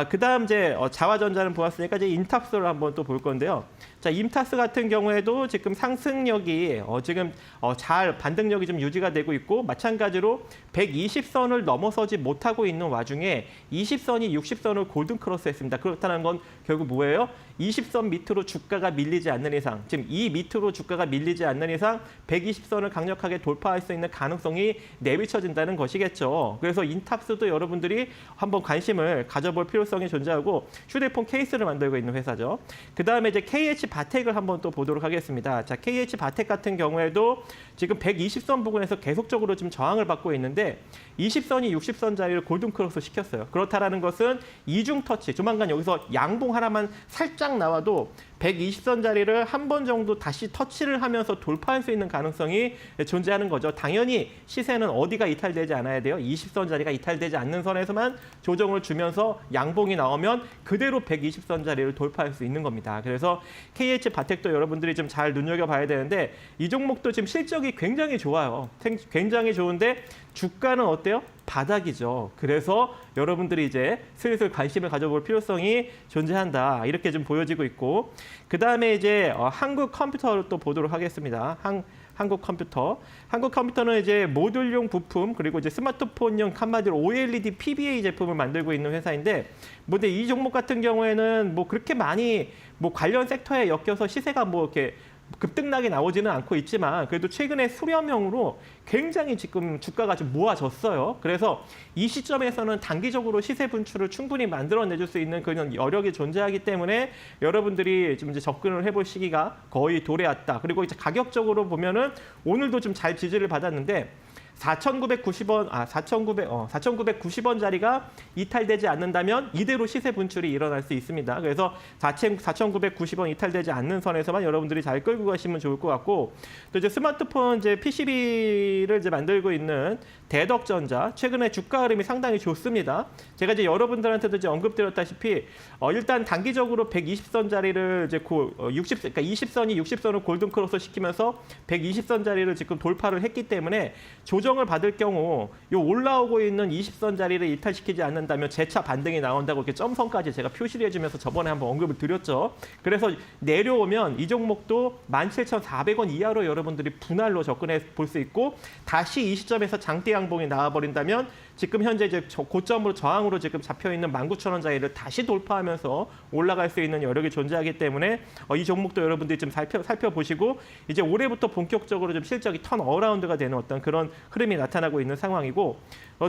B: 그다음 이제 자화전자는 보았으니까 이제 인탑스를 한번 또 볼 건데요. 자, 임타스 같은 경우에도 지금 상승력이 지금 잘 반등력이 좀 유지가 되고 있고 마찬가지로 120선을 넘어서지 못하고 있는 와중에 20선이 60선을 골든 크로스했습니다. 그렇다는 건 결국 뭐예요? 20선 밑으로 주가가 밀리지 않는 이상, 지금 이 밑으로 주가가 밀리지 않는 이상 120선을 강력하게 돌파할 수 있는 가능성이 내비쳐진다는 것이겠죠. 그래서 인탑스도 여러분들이 한번 관심을 가져볼 필요성이 존재하고 휴대폰 케이스를 만들고 있는 회사죠. 그다음에 이제 KH 바텍을 한번 또 보도록 하겠습니다. 자, KH 바텍 같은 경우에도 지금 120선 부근에서 계속적으로 지금 저항을 받고 있는데 20선이 60선 자리를 골든 크로스 시켰어요. 그렇다라는 것은 이중 터치, 조만간 여기서 양봉 하나만 살짝 나와도 120선 자리를 한 번 정도 다시 터치를 하면서 돌파할 수 있는 가능성이 존재하는 거죠. 당연히 시세는 어디가 이탈되지 않아야 돼요. 20선 자리가 이탈되지 않는 선에서만 조정을 주면서 양봉이 나오면 그대로 120선 자리를 돌파할 수 있는 겁니다. 그래서 KH 바텍도 여러분들이 좀 잘 눈여겨봐야 되는데 이 종목도 지금 실적이 굉장히 좋아요. 굉장히 좋은데 주가는 어때요? 바닥이죠. 그래서 여러분들이 이제 슬슬 관심을 가져볼 필요성이 존재한다. 이렇게 좀 보여지고 있고 그다음에 이제 한국 컴퓨터를 또 보도록 하겠습니다. 한국 컴퓨터. 한국 컴퓨터는 이제 모듈용 부품 그리고 이제 스마트폰용 한마디로 OLED PBA 제품을 만들고 있는 회사인데 근데 이 종목 같은 경우에는 뭐 그렇게 많이 뭐 관련 섹터에 엮여서 시세가 뭐 이렇게 급등락이 나오지는 않고 있지만 그래도 최근에 수렴형으로 굉장히 지금 주가가 좀 모아졌어요. 그래서 이 시점에서는 단기적으로 시세 분출을 충분히 만들어내줄 수 있는 그런 여력이 존재하기 때문에 여러분들이 좀 이제 접근을 해볼 시기가 거의 도래했다. 그리고 이제 가격적으로 보면은 오늘도 좀 잘 지지를 받았는데 4,990원짜리가 이탈되지 않는다면 이대로 시세 분출이 일어날 수 있습니다. 그래서 4,990원 이탈되지 않는 선에서만 여러분들이 잘 끌고 가시면 좋을 것 같고 또 이제 스마트폰 이제 PCB를 이제 만들고 있는 대덕전자 최근에 주가 흐름이 상당히 좋습니다. 제가 이제 여러분들한테도 이제 언급드렸다시피 일단 단기적으로 120선 자리를 이제 그러니까 20선이 60선을 골든 크로스 시키면서 120선 자리를 지금 돌파를 했기 때문에 조정을 받을 경우 이 올라오고 있는 20선 자리를 이탈시키지 않는다면 재차 반등이 나온다고 이렇게 점선까지 제가 표시를 해주면서 저번에 한번 언급을 드렸죠. 그래서 내려오면 이 종목도 17,400원 이하로 여러분들이 분할로 접근해 볼 수 있고 다시 이 시점에서 장대 양봉이 나와버린다면 지금 현재 이제 고점으로 저항으로 지금 잡혀 있는 19,000원 자리를 다시 돌파하면서 올라갈 수 있는 여력이 존재하기 때문에 이 종목도 여러분들이 좀 살펴보시고 이제 올해부터 본격적으로 좀 실적이 턴 어라운드가 되는 어떤 그런 흐름이 나타나고 있는 상황이고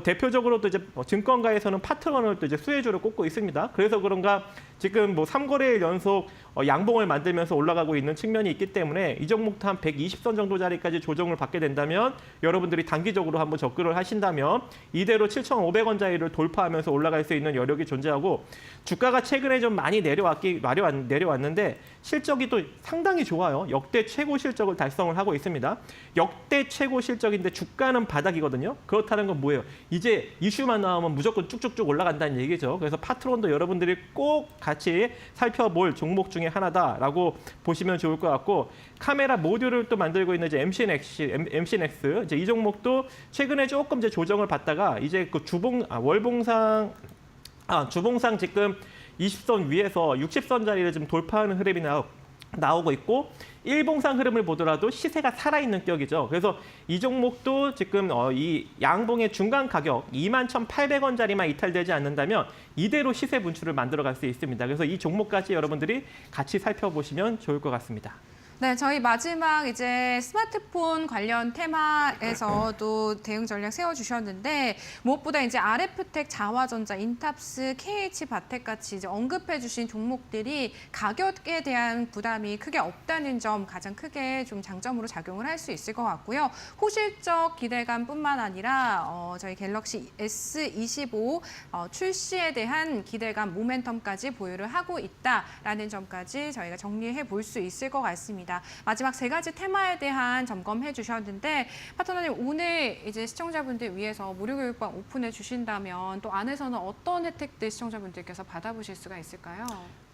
B: 대표적으로 또 이제 증권가에서는 파트너를 또 이제 수혜주를 꼽고 있습니다. 그래서 그런가 지금 뭐 3거래일 연속 양봉을 만들면서 올라가고 있는 측면이 있기 때문에 이 종목도 한 120선 정도 자리까지 조정을 받게 된다면 여러분들이 단기적으로 한번 접근을 하신다면 이대로 7,500원 자리를 돌파하면서 올라갈 수 있는 여력이 존재하고 주가가 최근에 좀 많이 내려왔는데 실적이 또 상당히 좋아요. 역대 최고 실적을 달성을 하고 있습니다. 역대 최고 실적인데 주가는 바닥이거든요. 그렇다는 건 뭐예요? 이제 이슈만 나오면 무조건 쭉쭉쭉 올라간다는 얘기죠. 그래서 파트론도 여러분들이 꼭 같이 살펴볼 종목 중에 하나다라고 보시면 좋을 것 같고 카메라 모듈을 또 만들고 있는 이제 MC넥스 이제 이 종목도 최근에 조금 이제 조정을 받다가 이제 그 주봉상 지금 20선 위에서 60선 자리를 지금 돌파하는 흐름이 나오고 있고 일봉상 흐름을 보더라도 시세가 살아있는 격이죠. 그래서 이 종목도 지금 이 양봉의 중간 가격 21,800원 자리만 이탈되지 않는다면 이대로 시세 분출을 만들어갈 수 있습니다. 그래서 이 종목까지 여러분들이 같이 살펴보시면 좋을 것 같습니다.
A: 네, 저희 마지막 이제 스마트폰 관련 테마에서도 대응 전략 세워주셨는데 무엇보다 이제 RF텍, 자화전자, 인탑스, KH 바텍 같이 이제 언급해주신 종목들이 가격에 대한 부담이 크게 없다는 점 가장 크게 좀 장점으로 작용을 할 수 있을 것 같고요. 호실적 기대감뿐만 아니라 저희 갤럭시 S25 출시에 대한 기대감, 모멘텀까지 보유를 하고 있다라는 점까지 저희가 정리해 볼 수 있을 것 같습니다. 마지막 세 가지 테마에 대한 점검해 주셨는데 파트너님 오늘 이제 시청자분들 위해서 무료 교육방 오픈해 주신다면 또 안에서는 어떤 혜택들 시청자분들께서 받아보실 수가 있을까요?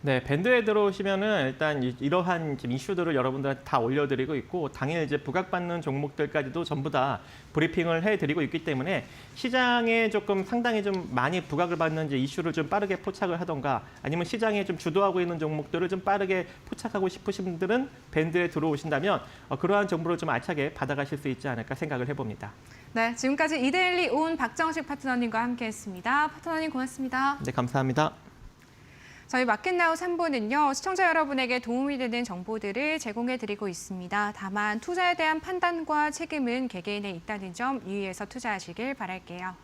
B: 네, 밴드에 들어오시면은 일단 이러한 지금 이슈들을 여러분들한테 다 올려드리고 있고 당일 이제 부각받는 종목들까지도 전부 다 브리핑을 해드리고 있기 때문에 시장에 조금 상당히 좀 많이 부각을 받는 이제 이슈를 좀 빠르게 포착을 하던가 아니면 시장에 좀 주도하고 있는 종목들을 좀 빠르게 포착하고 싶으신 분들은 밴드에 들어오신다면 그러한 정보를 좀 알차게 받아가실 수 있지 않을까 생각을 해봅니다.
A: 네, 지금까지 이데일리 온 박정식 파트너님과 함께했습니다. 파트너님 고맙습니다.
B: 네, 감사합니다.
A: 저희 마켓나우 3부는요. 시청자 여러분에게 도움이 되는 정보들을 제공해드리고 있습니다. 다만 투자에 대한 판단과 책임은 개개인에 있다는 점 유의해서 투자하시길 바랄게요.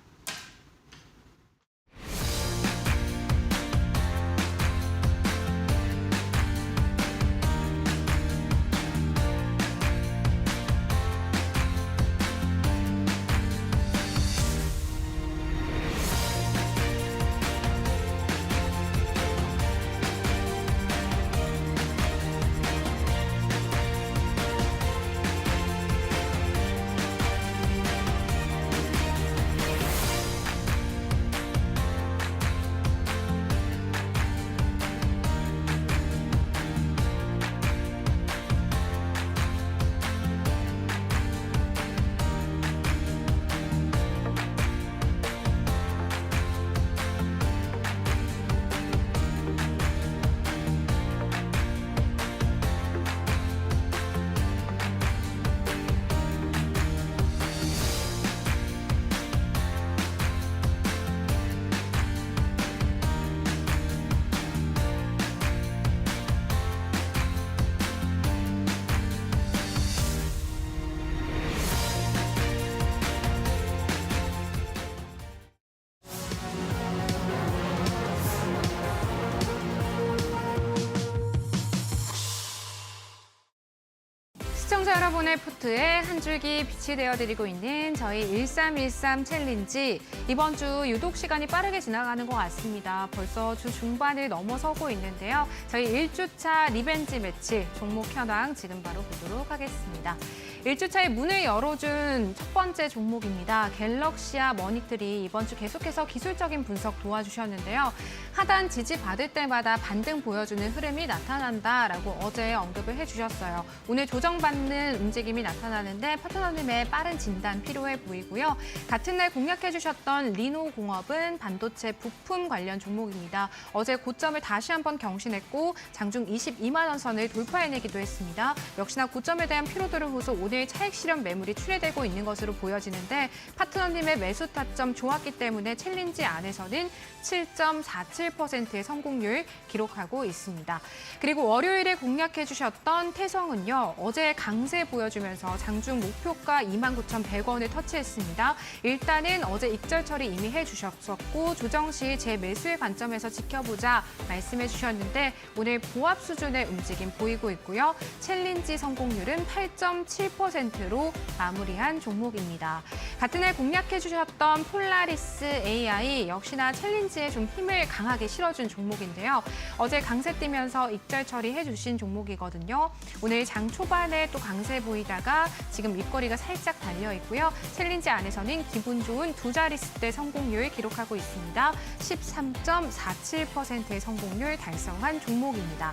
A: 시청자 여러분의 포트에 한 줄기 빛이 되어드리고 있는 저희 1313 챌린지. 이번 주 유독 시간이 빠르게 지나가는 것 같습니다. 벌써 주 중반을 넘어서고 있는데요. 저희 1주차 리벤지 매치 종목 현황 지금 바로 보도록 하겠습니다. 1주차에 문을 열어준 첫 번째 종목입니다. 갤럭시아 머니터리 이번 주 계속해서 기술적인 분석 도와주셨는데요. 하단 지지받을 때마다 반등 보여주는 흐름이 나타난다라고 어제 언급을 해주셨어요. 오늘 조정받는 움직임이 나타나는데 파트너님의 빠른 진단 필요해 보이고요. 같은 날 공략해주셨던 리노공업은 반도체 부품 관련 종목입니다. 어제 고점을 다시 한번 경신했고 장중 22만 원 선을 돌파해내기도 했습니다. 역시나 고점에 대한 피로도를 호소 오늘 차익 실현 매물이 출회되고 있는 것으로 보여지는데 파트너님의 매수 타점 좋았기 때문에 챌린지 안에서는 7.47%의 성공률 기록하고 있습니다. 그리고 월요일에 공략해 주셨던 태성은요. 어제 강세 보여주면서 장중 목표가 29,100원을 터치했습니다. 일단은 어제 익절 처리 이미 해주셨었고 조정 시 재매수의 관점에서 지켜보자 말씀해 주셨는데 오늘 보합 수준의 움직임 보이고 있고요. 챌린지 성공률은 8.7%로 마무리한 종목입니다. 같은 날 공략해 주셨던 폴라리스 AI 역시나 챌린지에 좀 힘을 강하게 실어준 종목인데요. 어제 강세 뛰면서 익절 처리해 주신 종목이거든요. 오늘 장 초반에 또 강세 보이다가 지금 윗거리가 살짝 달려 있고요. 챌린지 안에서는 기분 좋은 두 자릿수대 성공률 기록하고 있습니다. 13.47%의 성공률 달성한 종목입니다.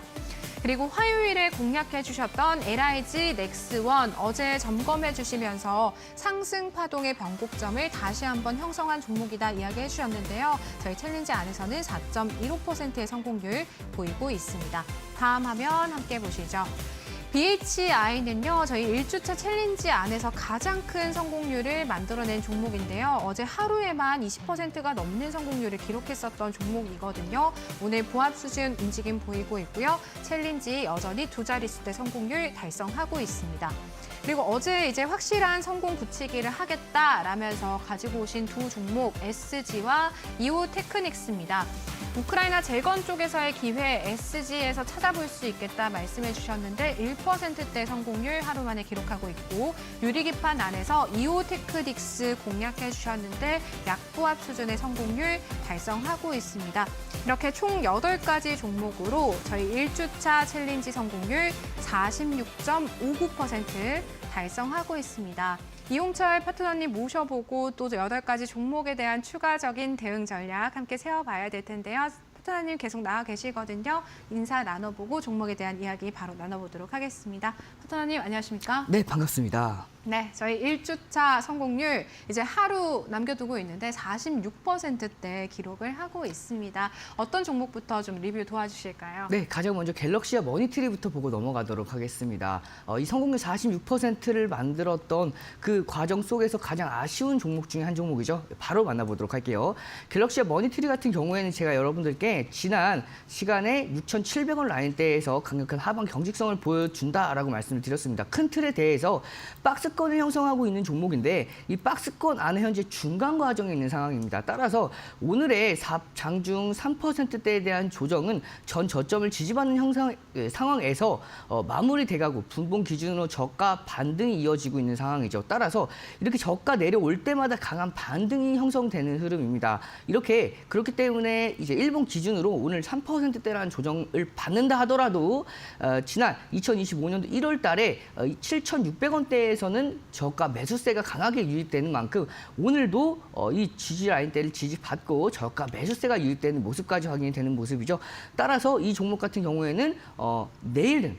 A: 그리고 화요일에 공략해 주셨던 LIG 넥스원 어제 점검해 주시면서 상승 파동의 변곡점을 다시 한번 형성한 종목이다 이야기해 주셨는데요. 저희 챌린지 안에서는 4.15%의 성공률 보이고 있습니다. 다음 화면 함께 보시죠. BHI는요, 저희 1주차 챌린지 안에서 가장 큰 성공률을 만들어낸 종목인데요. 어제 하루에만 20%가 넘는 성공률을 기록했었던 종목이거든요. 오늘 보합 수준 움직임 보이고 있고요. 챌린지 여전히 두 자릿수대 성공률 달성하고 있습니다. 그리고 어제 이제 확실한 성공 붙이기를 하겠다라면서 가지고 오신 두 종목 SG와 이오테크닉스입니다. 우크라이나 재건 쪽에서의 기회 SG에서 찾아볼 수 있겠다 말씀해 주셨는데 1%대 성공률 하루 만에 기록하고 있고 유리기판 안에서 이오테크닉스 공략해 주셨는데 약보합 수준의 성공률 달성하고 있습니다. 이렇게 총 8가지 종목으로 저희 1주차 챌린지 성공률 46.59% 달성하고 있습니다. 이홍철 파트너님 모셔보고 또 8가지 종목에 대한 추가적인 대응 전략 함께 세워봐야 될 텐데요. 파트너님 계속 나와 계시거든요. 인사 나눠보고 종목에 대한 이야기 바로 나눠보도록 하겠습니다. 파트너님 안녕하십니까?
C: 네, 반갑습니다.
A: 네, 저희 1주차 성공률 이제 하루 남겨두고 있는데 46%대 기록을 하고 있습니다. 어떤 종목부터 좀 리뷰 도와주실까요?
C: 네, 가장 먼저 갤럭시와 머니트리부터 보고 넘어가도록 하겠습니다. 이 성공률 46%를 만들었던 그 과정 속에서 가장 아쉬운 종목 중에 한 종목이죠. 바로 만나보도록 할게요. 갤럭시와 머니트리 같은 경우에는 제가 여러분들께 지난 시간에 6,700원 라인대에서 강력한 하방 경직성을 보여준다라고 말씀을 드렸습니다. 큰 틀에 대해서 박스권을 형성하고 있는 종목인데 이 박스권 안에 현재 중간 과정에 있는 상황입니다. 따라서 오늘의 장중 3%대에 대한 조정은 전 저점을 지지받는 상황에서 마무리돼가고 분봉 기준으로 저가 반등이 이어지고 있는 상황이죠. 따라서 이렇게 저가 내려올 때마다 강한 반등이 형성되는 흐름입니다. 그렇기 때문에 이제 일본 기준으로 오늘 3%대라는 조정을 받는다 하더라도 지난 2025년도 1월 달에 7,600원대에서는 저가 매수세가 강하게 유입되는 만큼 오늘도 이 지지 라인대를 지지받고 저가 매수세가 유입되는 모습까지 확인이 되는 모습이죠. 따라서 이 종목 같은 경우에는 내일은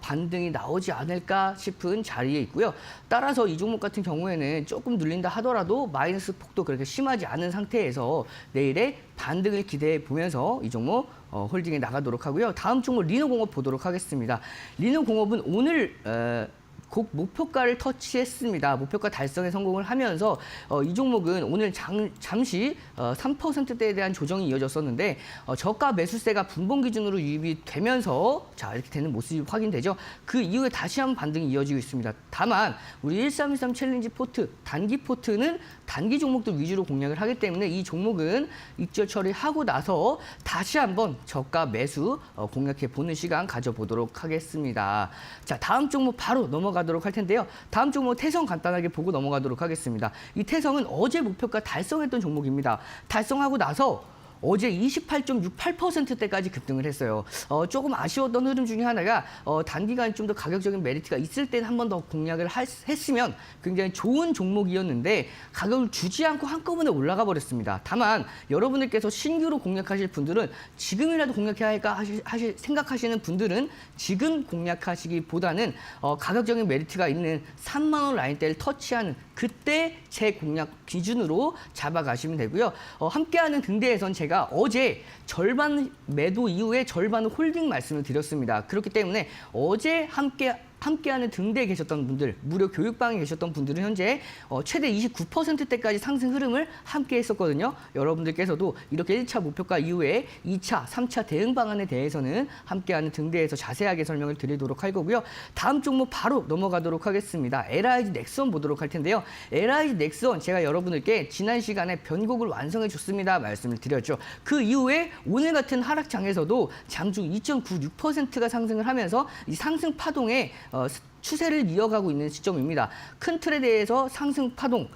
C: 반등이 나오지 않을까 싶은 자리에 있고요. 따라서 이 종목 같은 경우에는 조금 눌린다 하더라도 마이너스 폭도 그렇게 심하지 않은 상태에서 내일의 반등을 기대해 보면서 이 종목 홀딩에 나가도록 하고요. 다음 종목 리노공업 보도록 하겠습니다. 리노공업은 오늘 곡 목표가를 터치했습니다. 목표가 달성에 성공을 하면서 이 종목은 오늘 잠시 3%대에 대한 조정이 이어졌었는데 저가 매수세가 분봉 기준으로 유입이 되면서 자 이렇게 되는 모습이 확인되죠. 그 이후에 다시 한번 반등이 이어지고 있습니다. 다만 우리 1313 챌린지 포트, 단기 포트는 단기 종목들 위주로 공략을 하기 때문에 이 종목은 익절 처리하고 나서 다시 한번 저가 매수 공략해 보는 시간 가져보도록 하겠습니다. 자, 다음 종목 바로 넘어가도록 할 텐데요. 다음 종목 태성 간단하게 보고 넘어가도록 하겠습니다. 이 태성은 어제 목표가 달성했던 종목입니다. 달성하고 나서 어제 28.68%대까지 급등을 했어요. 조금 아쉬웠던 흐름 중에 하나가 단기간 좀 더 가격적인 메리트가 있을 때는 한 번 더 공략을 했으면 굉장히 좋은 종목이었는데 가격을 주지 않고 한꺼번에 올라가 버렸습니다. 다만 여러분들께서 신규로 공략하실 분들은 지금이라도 공략해야 할까 생각하시는 분들은 지금 공략하시기보다는 가격적인 메리트가 있는 3만 원 라인대를 터치하는 그때 제 공략 기준으로 잡아가시면 되고요. 함께하는 등대에선 제가 어제 절반 매도 이후에 절반은 홀딩 말씀을 드렸습니다. 그렇기 때문에 어제 함께하는 등대에 계셨던 분들, 무료 교육방에 계셨던 분들은 현재 최대 29%대까지 상승 흐름을 함께 했었거든요. 여러분들께서도 이렇게 1차 목표가 이후에 2차, 3차 대응 방안에 대해서는 함께하는 등대에서 자세하게 설명을 드리도록 할 거고요. 다음 종목 바로 넘어가도록 하겠습니다. LIG 넥스원 보도록 할 텐데요. LIG 넥스원 제가 여러분들께 지난 시간에 변곡을 완성해 줬습니다. 말씀을 드렸죠. 그 이후에 오늘 같은 하락장에서도 장중 2.96%가 상승을 하면서 이 상승 파동에 추세를 이어가고 있는 시점입니다. 큰 틀에 대해서 상승 파동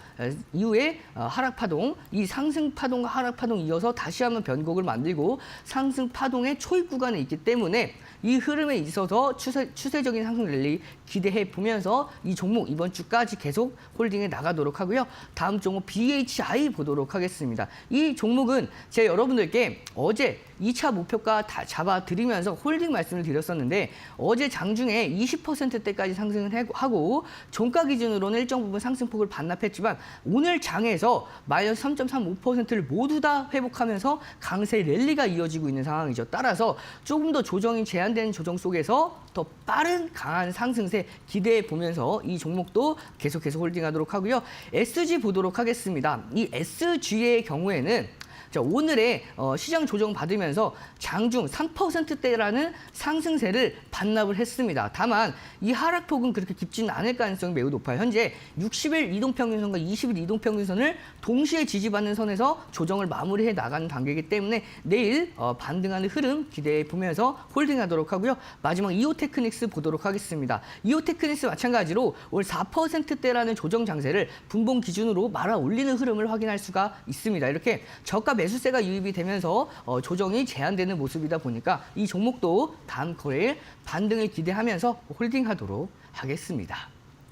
C: 이후에 하락 파동, 이 상승 파동과 하락 파동 이어서 다시 한번 변곡을 만들고 상승 파동의 초입 구간에 있기 때문에 이 흐름에 있어서 추세적인 상승 랠리 기대해 보면서 이 종목 이번 주까지 계속 홀딩에 나가도록 하고요. 다음 종목 BHI 보도록 하겠습니다. 이 종목은 제가 여러분들께 어제 2차 목표가 다 잡아드리면서 홀딩 말씀을 드렸었는데 어제 장중에 20%대까지 상승을 하고 종가 기준으로는 일정 부분 상승폭을 반납했지만 오늘 장에서 마이너스 3.35%를 모두 다 회복하면서 강세 랠리가 이어지고 있는 상황이죠. 따라서 조금 더 조정이 제한되는 조정 속에서 더 빠른 강한 상승세 기대해 보면서 이 종목도 계속해서 홀딩하도록 하고요. SG 보도록 하겠습니다. 이 SG의 경우에는 자, 오늘의 시장 조정 받으면서 장중 3%대라는 상승세를 반납을 했습니다. 다만 이 하락폭은 그렇게 깊지는 않을 가능성이 매우 높아요. 현재 60일 이동평균선과 20일 이동평균선을 동시에 지지받는 선에서 조정을 마무리해 나가는 단계이기 때문에 내일 반등하는 흐름 기대해 보면서 홀딩하도록 하고요. 마지막 이오테크닉스 보도록 하겠습니다. 이오테크닉스 마찬가지로 올 4%대라는 조정 장세를 분봉 기준으로 말아 올리는 흐름을 확인할 수가 있습니다. 이렇게 저가 매수세가 유입이 되면서 조정이 제한되는 모습이다 보니까 이 종목도 다음 거래일 반등을 기대하면서 홀딩하도록 하겠습니다.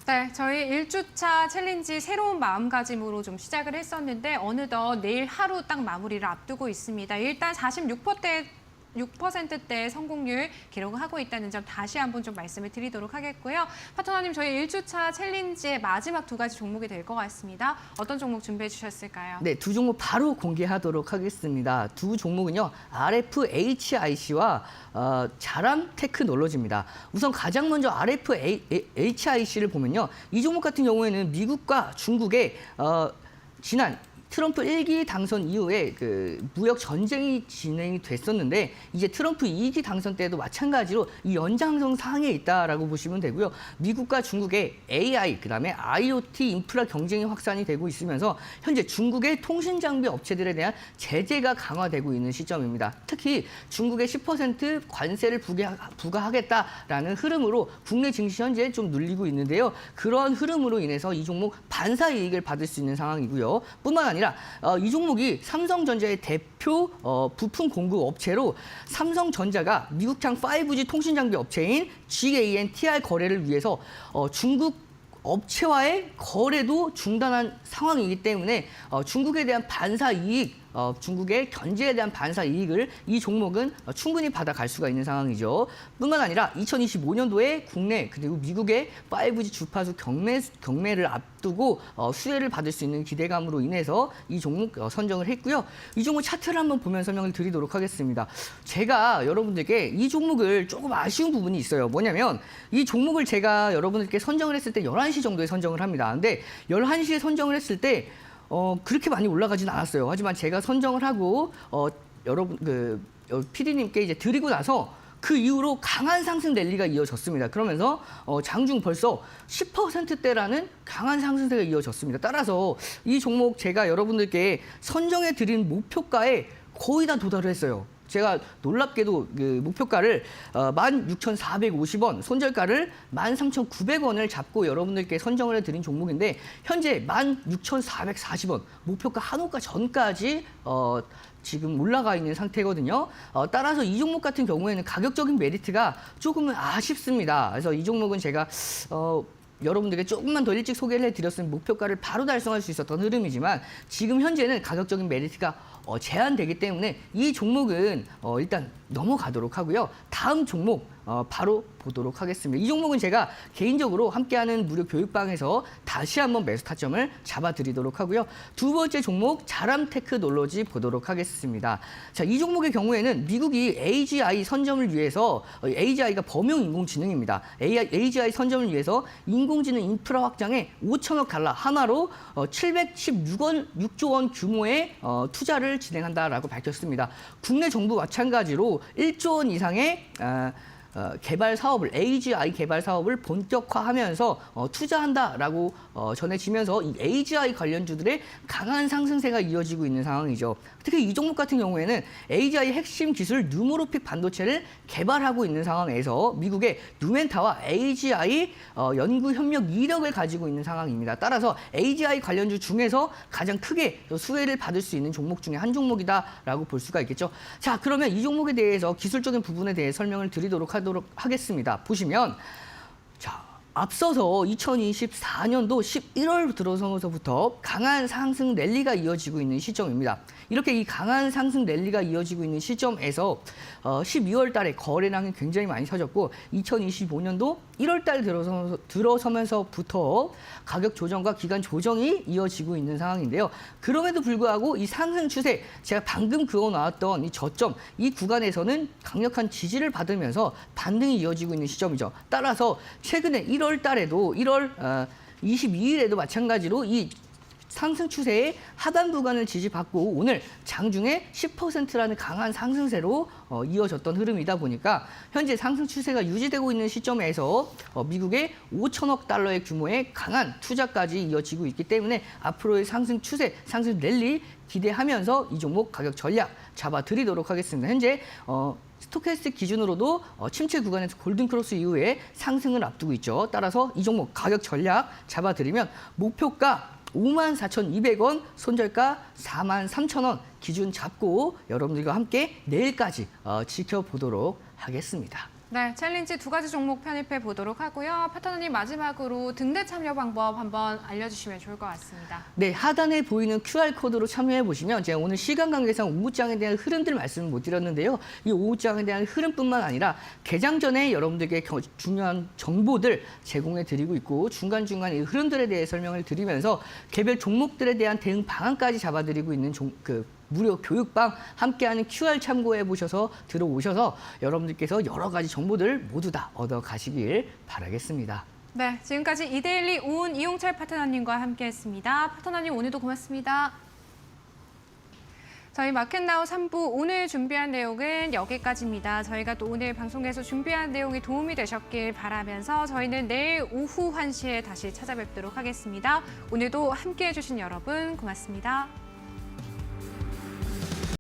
A: 네, 저희 1주차 챌린지 새로운 마음가짐으로 좀 시작을 했었는데 어느덧 내일 하루 딱 마무리를 앞두고 있습니다. 일단 6%대의 성공률 기록을 하고 있다는 점 다시 한번 좀 말씀을 드리도록 하겠고요. 파트너님, 저희 1주차 챌린지의 마지막 두 가지 종목이 될 것 같습니다. 어떤 종목 준비해 주셨을까요?
C: 네, 두 종목 바로 공개하도록 하겠습니다. 두 종목은요, RFHIC와 자람 테크놀로지입니다. 우선 가장 먼저 RFHIC를 보면요, 이 종목 같은 경우에는 미국과 중국의 지난 트럼프 1기 당선 이후에 그 무역 전쟁이 진행이 됐었는데 이제 트럼프 2기 당선 때도 마찬가지로 이 연장선 상에 있다라고 보시면 되고요. 미국과 중국의 AI, 그다음에 IoT 인프라 경쟁이 확산이 되고 있으면서 현재 중국의 통신 장비 업체들에 대한 제재가 강화되고 있는 시점입니다. 특히 중국의 10% 관세를 부과하겠다라는 흐름으로 국내 증시 현재 좀 눌리고 있는데요. 그런 흐름으로 인해서 이 종목 반사 이익을 받을 수 있는 상황이고요. 뿐만 아니라 이 종목이 삼성전자의 대표 부품 공급 업체로 삼성전자가 미국향 5G 통신 장비 업체인 GAN-TR 거래를 위해서 중국 업체와의 거래도 중단한 상황이기 때문에 중국에 대한 반사 이익, 중국의 견제에 대한 반사 이익을 이 종목은 충분히 받아갈 수가 있는 상황이죠. 뿐만 아니라 2025년도에 국내 그리고 미국의 5G 주파수 경매를 앞두고 수혜를 받을 수 있는 기대감으로 인해서 이 종목 선정을 했고요. 이 종목 차트를 한번 보면 설명을 드리도록 하겠습니다. 제가 여러분들께 이 종목을 조금 아쉬운 부분이 있어요. 뭐냐면 이 종목을 제가 여러분들께 선정을 했을 때 11시 정도에 선정을 합니다. 근데 11시에 선정을 했을 때 그렇게 많이 올라가지는 않았어요. 하지만 제가 선정을 하고 여러분 PD님께 이제 드리고 나서 그 이후로 강한 상승 랠리가 이어졌습니다. 그러면서 장중 벌써 10%대라는 강한 상승세가 이어졌습니다. 따라서 이 종목 제가 여러분들께 선정해 드린 목표가에 거의 다 도달을 했어요. 제가 놀랍게도 그 목표가를 16,450원, 손절가를 13,900원을 잡고 여러분들께 선정을 해드린 종목인데 현재 16,440원, 목표가 한호가 전까지 지금 올라가 있는 상태거든요. 따라서 이 종목 같은 경우에는 가격적인 메리트가 조금은 아쉽습니다. 그래서 이 종목은 제가 여러분들께 조금만 더 일찍 소개를 해드렸으면 목표가를 바로 달성할 수 있었던 흐름이지만 지금 현재는 가격적인 메리트가 제한되기 때문에 이 종목은 일단 넘어가도록 하고요. 다음 종목 바로 보도록 하겠습니다. 이 종목은 제가 개인적으로 함께하는 무료 교육방에서 다시 한번 매수 타점을 잡아드리도록 하고요. 두 번째 종목 자람 테크놀로지 보도록 하겠습니다. 자, 이 종목의 경우에는 미국이 AGI 선점을 위해서 AGI가 범용 인공지능입니다. AGI 선점을 위해서 인공지능 인프라 확장에 5천억 달러 하나로 716조 원 규모의 투자를 진행한다라고 밝혔습니다. 국내 정부 마찬가지로 1조 원 이상의 개발 사업을 AGI 개발 사업을 본격화하면서 투자한다라고 전해지면서 이 AGI 관련주들의 강한 상승세가 이어지고 있는 상황이죠. 특히 이 종목 같은 경우에는 AGI 핵심 기술 누모로픽 반도체를 개발하고 있는 상황에서 미국의 누멘타와 AGI 연구 협력 이력을 가지고 있는 상황입니다. 따라서 AGI 관련주 중에서 가장 크게 수혜를 받을 수 있는 종목 중에 한 종목이다라고 볼 수가 있겠죠. 자, 그러면 이 종목에 대해서 기술적인 부분에 대해 설명을 드리도록 하겠습니다. 보시면 자, 앞서서 2024년도 11월 들어서부터 강한 상승 랠리가 이어지고 있는 시점입니다. 이렇게 이 강한 상승 랠리가 이어지고 있는 시점에서 12월 달에 거래량이 굉장히 많이 터졌고 2025년도 1월 달 들어서면서부터 가격 조정과 기간 조정이 이어지고 있는 상황인데요. 그럼에도 불구하고 이 상승 추세, 제가 방금 그어 나왔던 이 저점, 이 구간에서는 강력한 지지를 받으면서 반등이 이어지고 있는 시점이죠. 따라서 최근에 1월 달에도 1월 22일에도 마찬가지로 이 상승 추세의 하단 구간을 지지받고 오늘 장중에 10%라는 강한 상승세로 이어졌던 흐름이다 보니까 현재 상승 추세가 유지되고 있는 시점에서 미국의 5천억 달러의 규모의 강한 투자까지 이어지고 있기 때문에 앞으로의 상승 추세, 상승 랠리 기대하면서 이 종목 가격 전략 잡아드리도록 하겠습니다. 현재 스토캐스틱 기준으로도 침체 구간에서 골든크로스 이후에 상승을 앞두고 있죠. 따라서 이 종목 가격 전략 잡아드리면 목표가 54,200원, 손절가 43,000원 기준 잡고 여러분들과 함께 내일까지 지켜보도록 하겠습니다.
A: 네, 챌린지 2가지 종목 편입해 보도록 하고요. 파트너님 마지막으로 등대 참여 방법 한번 알려주시면 좋을 것 같습니다.
C: 네, 하단에 보이는 QR코드로 참여해 보시면 제가 오늘 시간 관계상 오후장에 대한 흐름들 말씀을 못 드렸는데요. 이 오후장에 대한 흐름뿐만 아니라 개장 전에 여러분들에게 중요한 정보들 제공해 드리고 있고 중간중간 이 흐름들에 대해 설명을 드리면서 개별 종목들에 대한 대응 방안까지 잡아드리고 있는 무료 교육방 함께하는 QR 참고해 보셔서 들어오셔서 여러분들께서 여러 가지 정보들 모두 다 얻어 가시길 바라겠습니다.
A: 네, 지금까지 이데일리 오은 이용철 파트너님과 함께했습니다. 파트너님 오늘도 고맙습니다. 저희 마켓나우 3부 오늘 준비한 내용은 여기까지입니다. 저희가 또 오늘 방송에서 준비한 내용이 도움이 되셨길 바라면서 저희는 내일 오후 1시에 다시 찾아뵙도록 하겠습니다. 오늘도 함께해 주신 여러분 고맙습니다.